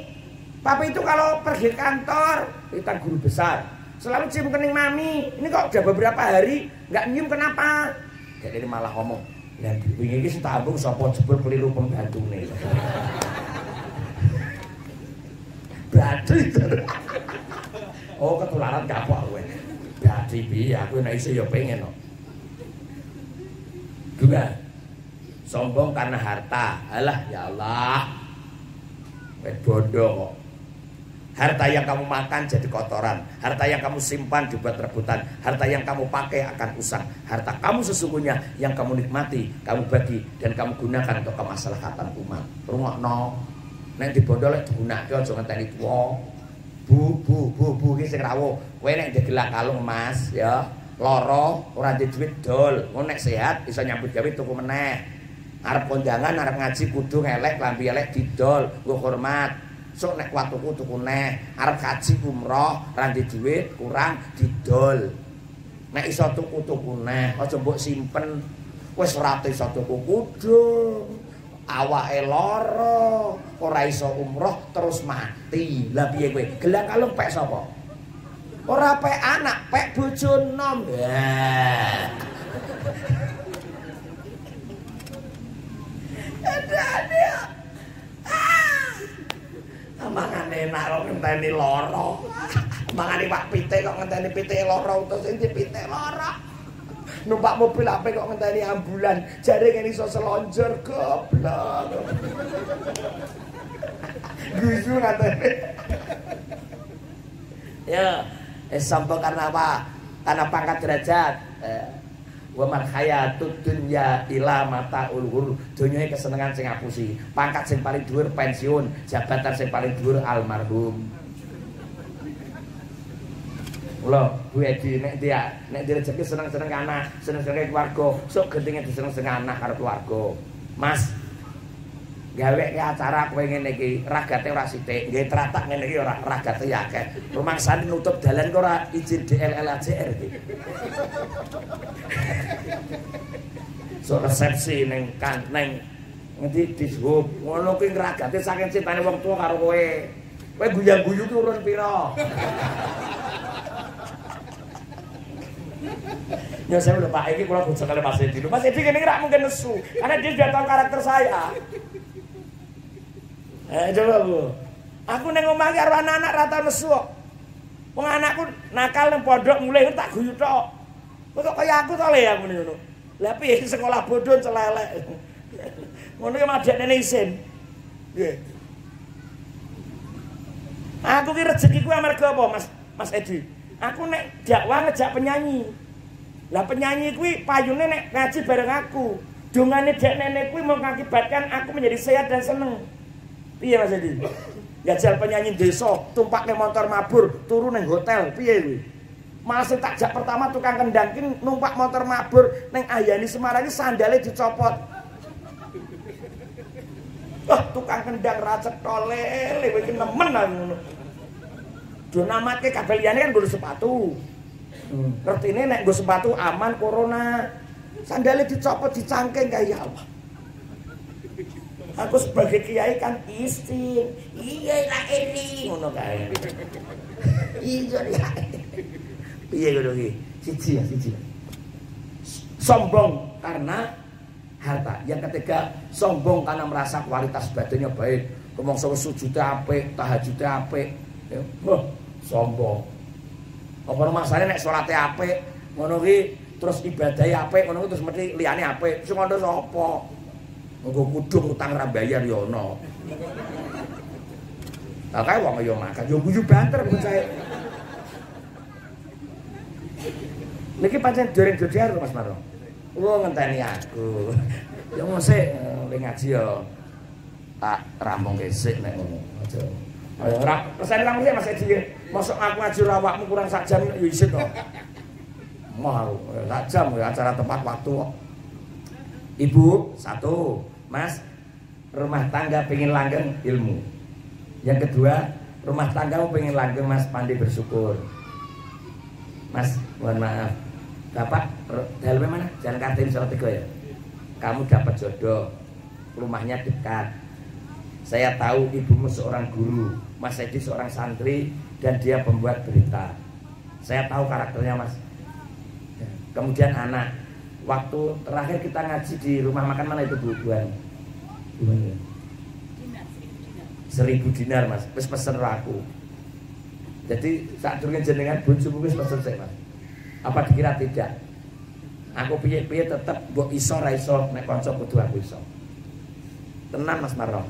Papi itu kalau pergi kantor, kita guru besar, selalu cium kening Mami. Ini kok udah beberapa hari nggak nyium, kenapa? Jadi ini malah ngomong, ya wingi iki setambung sapa jebul keliru pembantu nih. Berarti oh ketularan kapok kowe. Berarti piye aku nek iso ya pengen kok. Juga sombong karena harta. Alah ya Allah. Wes bodoh kok. Harta yang kamu makan jadi kotoran, harta yang kamu simpan dibuat rebutan, harta yang kamu pakai akan usang, harta kamu sesungguhnya yang kamu nikmati, kamu bagi dan kamu gunakan untuk kemaslahatan umat. Rungokno, nek dibodho lek digunakake aja ngenteni tuwa. Bu iki sing rawuh. Kowe nek digelak kalung Mas ya, lara ora ndek duit dol. Ngono nek sehat iso nyambut gawe tuku meneh. Arep kondangan, arep ngaji kudu ngelek, lambi elek didol, nggo hormat. Sok nek watuku tuku neh, arep kaji umroh, randi duit kurang didol. Nek iso tuku neh, aja mbok simpen. Wis ora iso tuku kudu. Awake lara, ora iso umroh terus mati. Lah piye kowe? Gelang kalung pek sapa? Ora pek anak, pek bojo nom. Ada. Mangan enak kok ngenteni lara. Mangane Pak Pite kok ngenteni pite lara utawa sing dipite lara. Numpak mobil ape kok ngenteni ambulan. Jare ngene iso selonjor goblok. Guyu ngenteni. Ya, sombong karena apa? Karena pangkat derajat. Wa man hayatud dunya ila mataul ghurur. Dunyane kesenengan sing ngapusi, pangkat sing paling dhuwur pensiun, jabatan sing paling dhuwur almarhum. Mula Bu Edi nek dia rezeki seneng-seneng anak, seneng-seneng keluarga, sok gentenge diseneng-seneng anak karo keluarga. Mas gawe ke acara kowe ngene iki, ragate ora sithik, nggih tratak ngene iki ora ragate ya akeh. Rumangsane nutup dalan kok ora izin DLLAJR iki. So resepsi ning ngendi dishub ngono kuwi ragate saking cintane wong tua karo kowe. Kowe guyang-guyu ki urun pira? Ya saya udah Pak, ini kalau bocor kali Mas Edi. Mas Edi ini nggak mungkin nesu, karena dia sudah tahu karakter saya. Coba Bu, Aku ning omah karo anak-anak ra tau nesu kok. Wong anakku nakal nang pondok mulai tak guyu tok. Kok kaya aku to le aku ngono. Lah piye sekolah bodoh celelek. Ngono ki madekne isin. Nggih. Aku ki rezekiku amarga apa, Mas Edi? Aku nek dakwah ngejak penyanyi. Lah penyanyi kuwi payune nek ngaji bareng aku. Dongane dek nenek kuwi mengakibatkan aku menjadi sehat dan seneng. Piye Mas Edi? Jajal penyanyi desa, tumpakne motor mabur, turu ning hotel, piye kuwi? Malah sing takjak pertama tukang kendang ki numpak motor mabur ning Ayani Semarang iki sandale dicopot. Wah, tukang kendang ra cetole, kowe iki nemen ngono. Do namatke kabeh liyane kan nggo sepatu. Ngertine nek nggo sepatu aman corona. Sandale dicopot dicangkeng kaya Allah. Aku sebagai kiai kan isin. Iya lah ini ngono kae. Iya ya. Piye ngono iki? Siji. Sombong karena harta. Yang ketiga, sombong karena merasa kualitas badannya baik. Rumangsa sujudnya apik, tahajudnya apik. Ya, sombong. Apa masalahnya nek salate apik, ngono ki terus ibadahe apik, ngono terus mesti liyane apik. Sing ngono sapa? Nggo kudung utang ra bayar ya ono. Lah kae wong ya makan, yo guyu banter percaya. Niki pancen doreng-doreng Mas Marno. Ngenteni aku. Ya mosek ngaji ya tak rampung kesik nek ngono. Aja. Ayo ora pesan ra mesti Mas Edi. Mosok aku ngaji awakmu kurang sak jam ya isin to. Mau sak jam ya acara tepat waktu kok. Ibu, satu, Mas, rumah tangga pengen langgeng ilmu. Yang kedua, rumah tanggamu pengen langgeng Mas pandai bersyukur. Mas, mohon maaf. Bapak, dalamnya mana? Jalan Kartini Salatiga ya? Kamu dapat jodoh, rumahnya dekat. Saya tahu ibumu seorang guru, Mas Edi seorang santri, dan dia pembuat berita. Saya tahu karakternya Mas. Kemudian anak, waktu terakhir kita ngaji di rumah makan mana itu Bu-buan? 1.000 dinar Mas, wis pesen aku. Jadi saat durunge jenengan bojomu wis pesen saya Mas. Apa dikira tidak? Aku piye-piye tetep mbok iso ra iso nek kanca kudu aku iso. Tenang Mas Marno.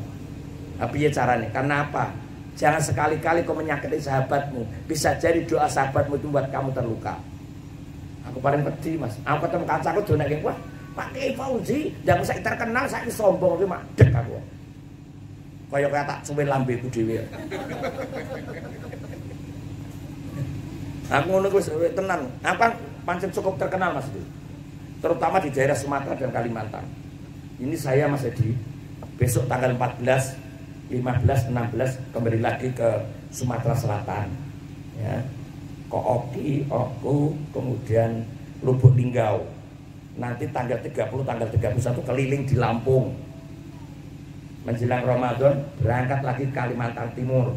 Piye carane? Karena apa? Jangan sekali-kali kau menyakiti sahabatmu. Bisa jadi doa sahabatmu itu buat kamu terluka. Aku paling pedih Mas. Aku ketemu kancaku donake wah, Pak Kiai Fauzi, ndak usah terkenal saiki sombong iki madeg aku. Kaya tak cuwil lambeku dhewe. Aku ngono wis tenan. Apa pancen cukup terkenal Mas itu. Terutama di daerah Sumatera dan Kalimantan. Ini saya Mas Edi. Besok tanggal 14, 15, 16 kembali lagi ke Sumatera Selatan. Ya. Ke Oki, Oku, kemudian Lubuk Linggau. Nanti tanggal 30, tanggal 31 keliling di Lampung. Menjelang Ramadan berangkat lagi ke Kalimantan Timur.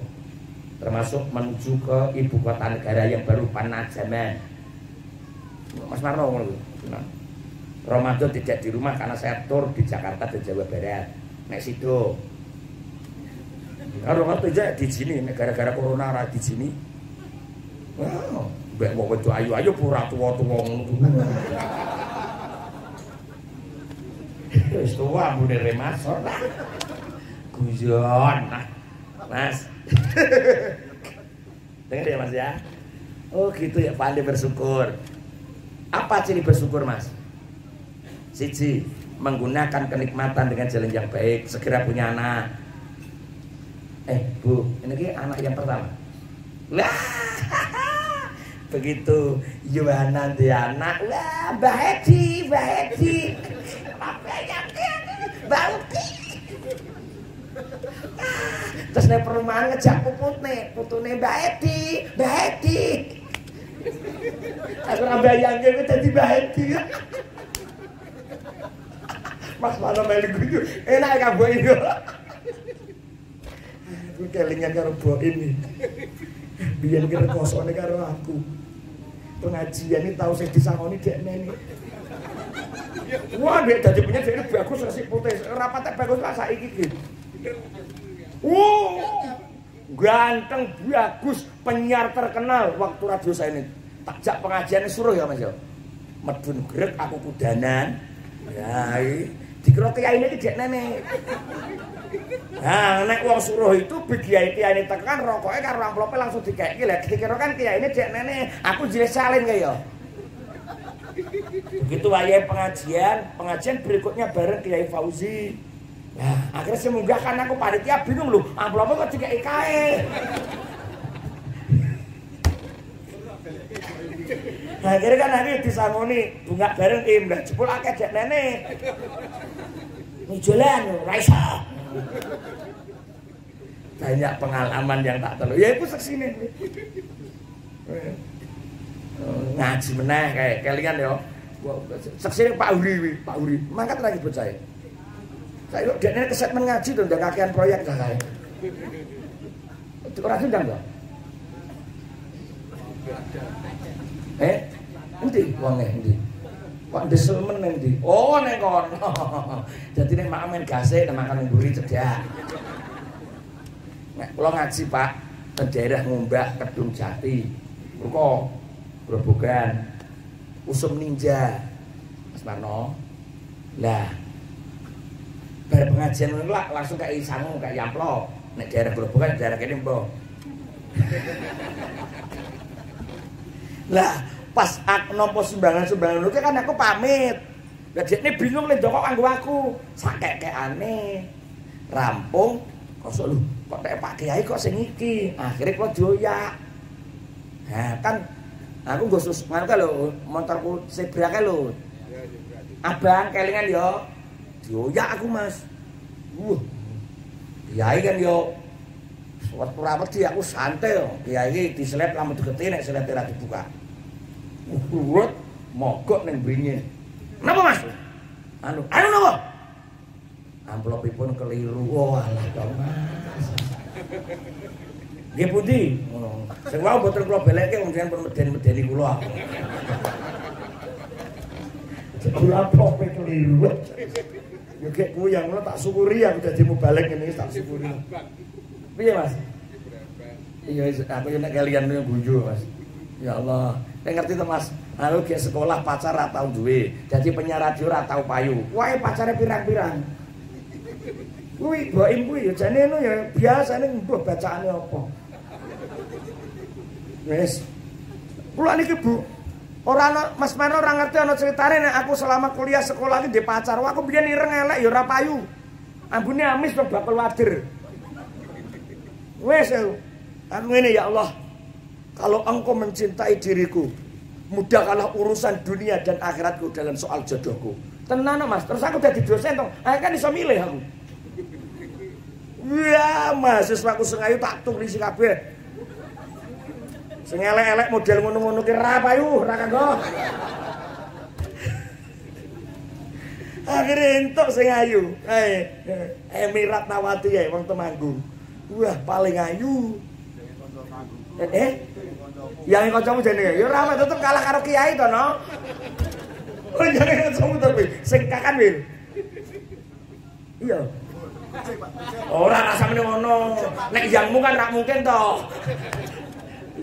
Termasuk menuju ke ibu kota negara yang baru Panajaman. Mas Marno ngono. Ramadan tidak di rumah karena saya tur di Jakarta dan Jawa Barat. Nek sido. Kalau waktu aja di sini gara-gara corona ra di sini. Wah, mbek wong wedok ayu-ayu pura tuwa-tuwa ngono. Wis tuwa mbune remasor. Guyon. Mas. Dengar ya Mas ya. Oh gitu ya, pandai bersyukur. Apa ciri bersyukur Mas? Siji, menggunakan kenikmatan dengan jalan yang baik, segera punya anak. Bu, ini anak yang pertama. Lah, begitu Yohanan dia anak, wah Mbak Hedi, apa yang Bauti. Terus nih perumahan ngejak putune Mbak Hedi. Aku rambayang itu jadi Mbak Hedi. Mas mana melu guyu, enak kan boy itu. Aku kelingan karo boy ini. Biar kira kosone karo aku. Pengajian ini tahu saya disangoni dek neni. Wah dia jadi punya dia bagus resik putih. Rapat bagus lah saiki gitu. ganteng, bagus, penyiar terkenal waktu radio saya ini. Takjak pengajiannya suruh ya Mas ya. Medun grek aku kudanan. Ya, dikira kiai ini tidak nenek. Nah, nek wong suruh itu begitu kiai ini tekan rokoknya karo amplope langsung dikeki lah. Dikira kan kiai ini tidak nenek. Aku jelas salin kayak ya. Begitu wayahe pengajian berikutnya bareng Kiai Fauzi. Nah, akhirnya saya munggah kan aku panitia bingung lho, amplope kok dikeki kae. Nah, akhirnya kan hari disangoni bunga bareng lah jebul akeh dek nenek. Nijolan ora iso. Banyak pengalaman yang tak telu. Ya iku seksine. Ngaji meneh kayak kelingan ya. Seksine Pak Uri. Mangkat lagi buat saya. Saya kok dekne keset mengaji to ndang kakean proyek ta kae. Ora sindang to? Endi wonge endi? Kok desel meneng ndi? Oh ning kono. Dadi nek mak men gasik nek makan mburi cedak. Nek kula ngaji Pak teng daerah Ngombak Kedung Jati. Kok Grobogan Usum Ninja Mas Marno. Lah bar pengajian ngono langsung kayak sangu kayak amplop. Nek daerah Grobogan daerah kene mbok. Lah pas aku nampa sumbangan-sumbangan lho kan aku pamit. Lah dekne bingung lho kok kanggo aku. Sakekekane rampung kosok lho kok tek Pak Kiai kok sing iki. Akhire kok dioyak. Nah kan aku nggo ngono lho motorku sebrake lho. Abang kelingan yo. Dioyak aku Mas. Kiai kan yo waktu wedi aku santai yo. Kiai iki diselep lamun digeti nek selep ora dibuka. Urut mogok ning bringe. Napa Mas? Anu napa? Amplopipun keliru. Oh alah to Mas. Nggih pundi? Ngono. Sing wau boten kula belekke wong jenengan pun meden-medeni kula. Jebul amplop keliru. Ya kek kuwi yang ngono tak syukuri aku dadi mubalek ngene tak syukuri. Piye Mas? Iya aku nek kalian guyu Mas. Ya Allah, nek ngerti to Mas, aku ge sekolah pacar ra tau duwe. Dadi penyiar radio ra tau payu. Wae pacare pirang-pirang. Kuwi boim kuwi ya jane ngono ya biasane mbuh bacaane apa. Wis. Kula niki Bu, ora ana Mas Mano ora ngerti ana critane nek aku selama kuliah sekolah iki ndek pacar. Aku biyen ireng elek ya ora payu. Ambune amis kok bakal wader. Wis aku ngene ya Allah. Kalau engkau mencintai diriku, mudahkanlah urusan dunia dan akhiratku dalam soal jodohku. Tenan Mas, terus aku jadi dosen toh. Kan iso milih aku. Ya, mahasiswaku sing ayu tak tulisi kabeh. Sing elek-elek model ngono-ngono ki ra payu, ra kanggo. Akhire entuk sing ayu. Emirat Nawati ya wong Temanggung. Wah, paling ayu. Yang kancamu jenenge ya ora tetep kalah karo kiai to no. Oh jangan kancamu tapi sing kakan wil. Iya. Ora rasane ngono. Nek yangmu kan rak mungkin to.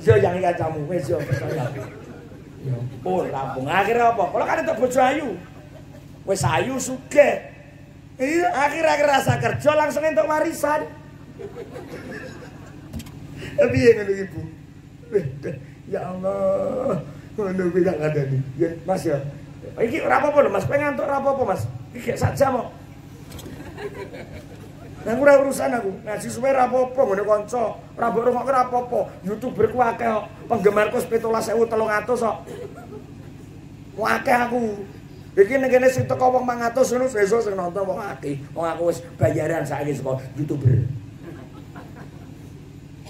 Iya yang kancamu wis yo percaya. Ya ampun rampung. Akhire apa? Kalau kan entuk bojo ayu. Wis ayu sugih. Iya akhir-akhir rasa kerja langsung entuk warisan. Piye ngono Ibu? Ya Allah, ngono kuwi tak kandhani. Ya, Mas ya. Iki ora apa-apa lho, Mas. Kowe ngantuk ora apa-apa, Mas. Iki gek sak jam kok. Nang ora urusan aku. Ngaji suwe ora apa-apa ngene kanca. Ora mbok rungokke ora apa-apa. YouTuber ku akeh kok. Penggemarku 17.300 kok. Akeh aku. Iki ning kene sing teko wong 500 ngono sesuk sing nonton wong akeh. Wong aku wis bayaran saiki saka YouTuber.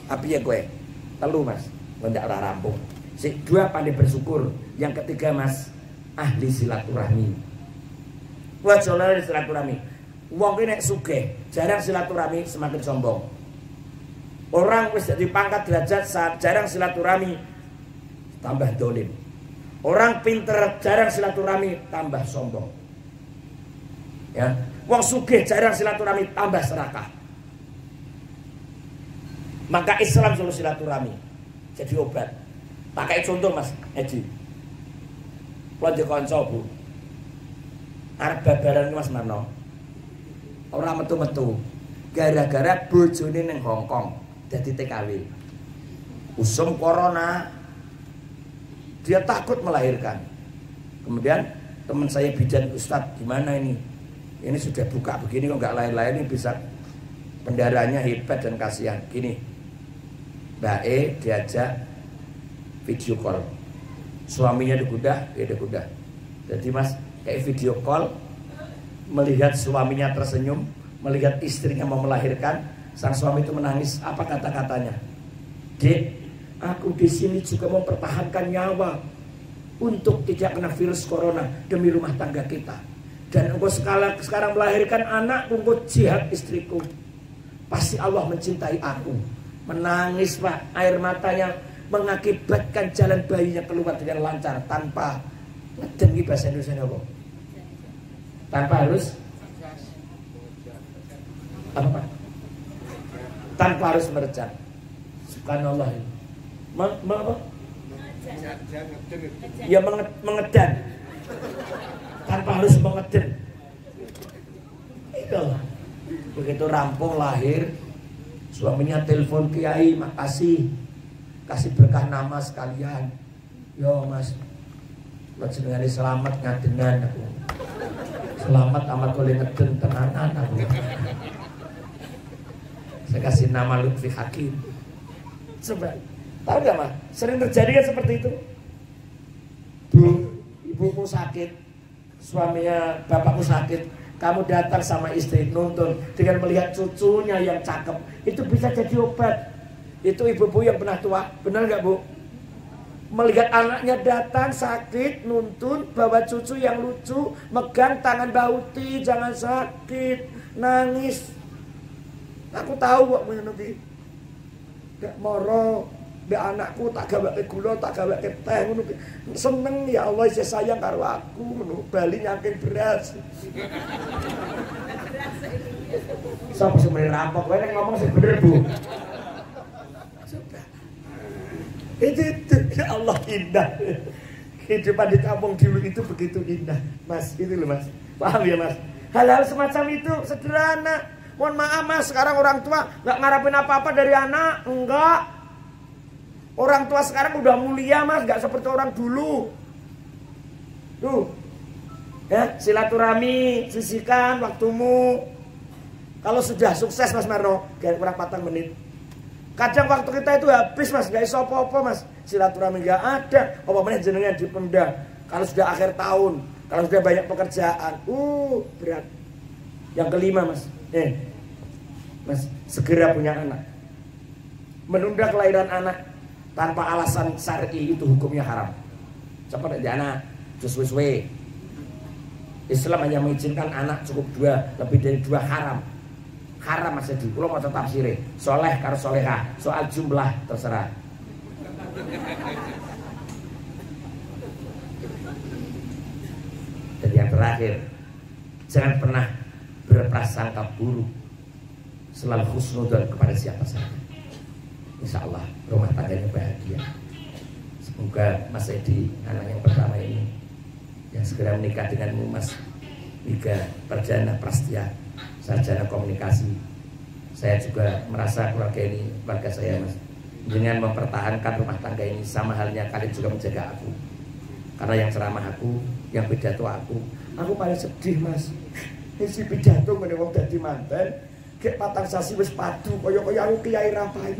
Api ya kowe? Telu Mas. Ndak ora rampung. Sik dua pandai bersyukur. Yang ketiga Mas, ahli silaturahmi. Wah jolane silaturahmi. Wong ki nek sugih, jarang silaturahmi semakin sombong. Orang wis dadi pangkat derajat saat jarang silaturahmi tambah dolim. Orang pinter jarang silaturahmi tambah sombong. Ya, wong sugih jarang silaturahmi tambah serakah. Maka Islam suruh silaturahmi jadi obat. Pakai contoh Mas Edi. Kalau di konco Bu, arep babaran Mas Marno, orang metu-metu, gara-gara bojone neng Hongkong, jadi TKW. Usum corona, dia takut melahirkan. Kemudian teman saya bidan, Ustadz gimana ini? Ini sudah buka begini kok nggak lain-lain, ini bisa pendarahannya hebat dan kasihan. Gini, Mbak E diajak video call, suaminya dikudah, dia dikudah. Jadi Mas kayak video call, melihat suaminya tersenyum, melihat istrinya mau melahirkan, sang suami itu menangis. Apa kata-katanya? Dek, aku di sini juga mempertahankan nyawa untuk tidak kena virus corona demi rumah tangga kita. Dan engkau sekarang melahirkan anak, engkau jihad istriku. Pasti Allah mencintai aku. Menangis Pak, air matanya mengakibatkan jalan bayinya keluar dengan lancar tanpa ngeden. Bahasa Indonesia apa? Tanpa harus apa Pak? Tanpa harus merejak. Subhanallah. Apa? Ya mengedan. Tanpa harus mengeden. Itu. Begitu rampung lahir, suaminya telepon, Kiai makasih, kasih berkah nama sekalian. Yo Mas, jenengane selamat ngadenan aku. Selamat amat oleh ngeden tenanan aku. Saya kasih nama Lutfi Hakim. Coba, tahu gak Mas? Sering terjadi kan seperti itu. Bu, ibumu sakit, suaminya bapakmu sakit, kamu datang sama istri nonton dengan melihat cucunya yang cakep, itu bisa jadi obat. Itu ibu-ibu yang pernah tua, benar nggak Bu? Melihat anaknya datang sakit, nuntun bawa cucu yang lucu, megang tangan Bauti, jangan sakit, nangis. Aku tahu kok nanti gak moro, be anakku tak gawake gula, tak gawake teh ngono. Seneng ya Allah saya sayang karo aku ngono, bali nyaking beras. Sapa sing rampok kowe nek ngomong sing bener Bu. Itu ya Allah indah. Kehidupan di kampung dulu itu begitu indah, Mas. Itu loh Mas. Paham ya Mas? Hal-hal semacam itu sederhana. Mohon maaf Mas, sekarang orang tua nggak ngarapin apa-apa dari anak, enggak. Orang tua sekarang udah mulia Mas, nggak seperti orang dulu. Tuh, ya silaturahmi, sisihkan waktumu. Kalau sudah sukses Mas Marno, kayak kurang 4 menit. Kadang waktu kita itu habis Mas, nggak iso apa-apa Mas. Silaturahmi nggak ada, apa-apa jenengan dipendam. Kalau sudah akhir tahun, kalau sudah banyak pekerjaan, berat. Yang kelima Mas, Mas segera punya anak. Menunda kelahiran anak tanpa alasan syar'i itu hukumnya haram. Seperti anak suwe-suwe. Islam hanya mengizinkan anak cukup 2, lebih dari 2 haram. Haram Mas Edi. Kalau mau tetap sire, soleh karo soleha, soal jumlah terserah. Dan yang terakhir, jangan pernah berprasangka buruk, selalu husnudzon kepada siapa saja. Insya Allah rumah tangganya bahagia. Semoga Mas Edi, anak yang pertama ini, yang segera menikah denganmu Mas Iga Perjana Prastia, sarjana komunikasi. Saya juga merasa keluarga ini keluarga saya Mas. Dengan mempertahankan rumah tangga ini, sama halnya kalian juga menjaga aku. Karena yang ceramah aku, yang pidato aku paling sedih Mas. Isi pidato ngene wong dadi manten, gek patang sasi wis padu kaya aku Kiai Rafael.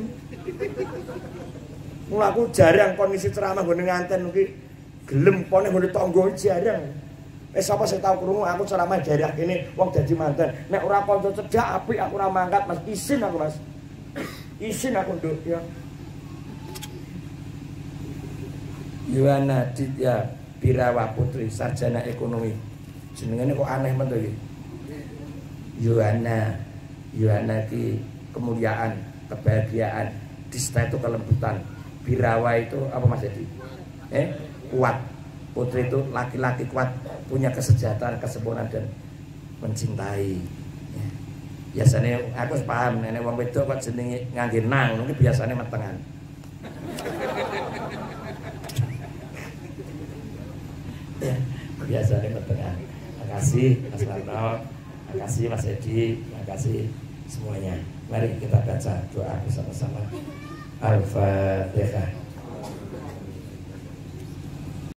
Mula aku jarang kondisi ceramah ngene nganten iki. Gelem pone ngene tangga jarang. Sapa sing tau krungu aku ceramah daerah kene wong dadi manten. Nek ora kanca cedhak apik aku ora mangkat Mas. Isin aku Mas. Isin aku nduk ya. Yuwana Ditya Birawa Putri, sarjana ekonomi. Jenengane kok aneh men to iki. Yuwana ki kemuliaan, kebahagiaan, Dista itu kelembutan, Birawa itu apa Mas Edi? Kuat. Putri itu laki-laki kuat, punya kesejahteraan, kesempurnaan dan mencintai. Ya. Biasanya aku paham nenek wong wedok kok jenenge ngangge nang iki biasane metengan. Ya, biasanya metengan. Makasih Mas Larno, makasih Mas Edi, makasih semuanya. Mari kita baca doa bersama-sama. Al-Fatihah.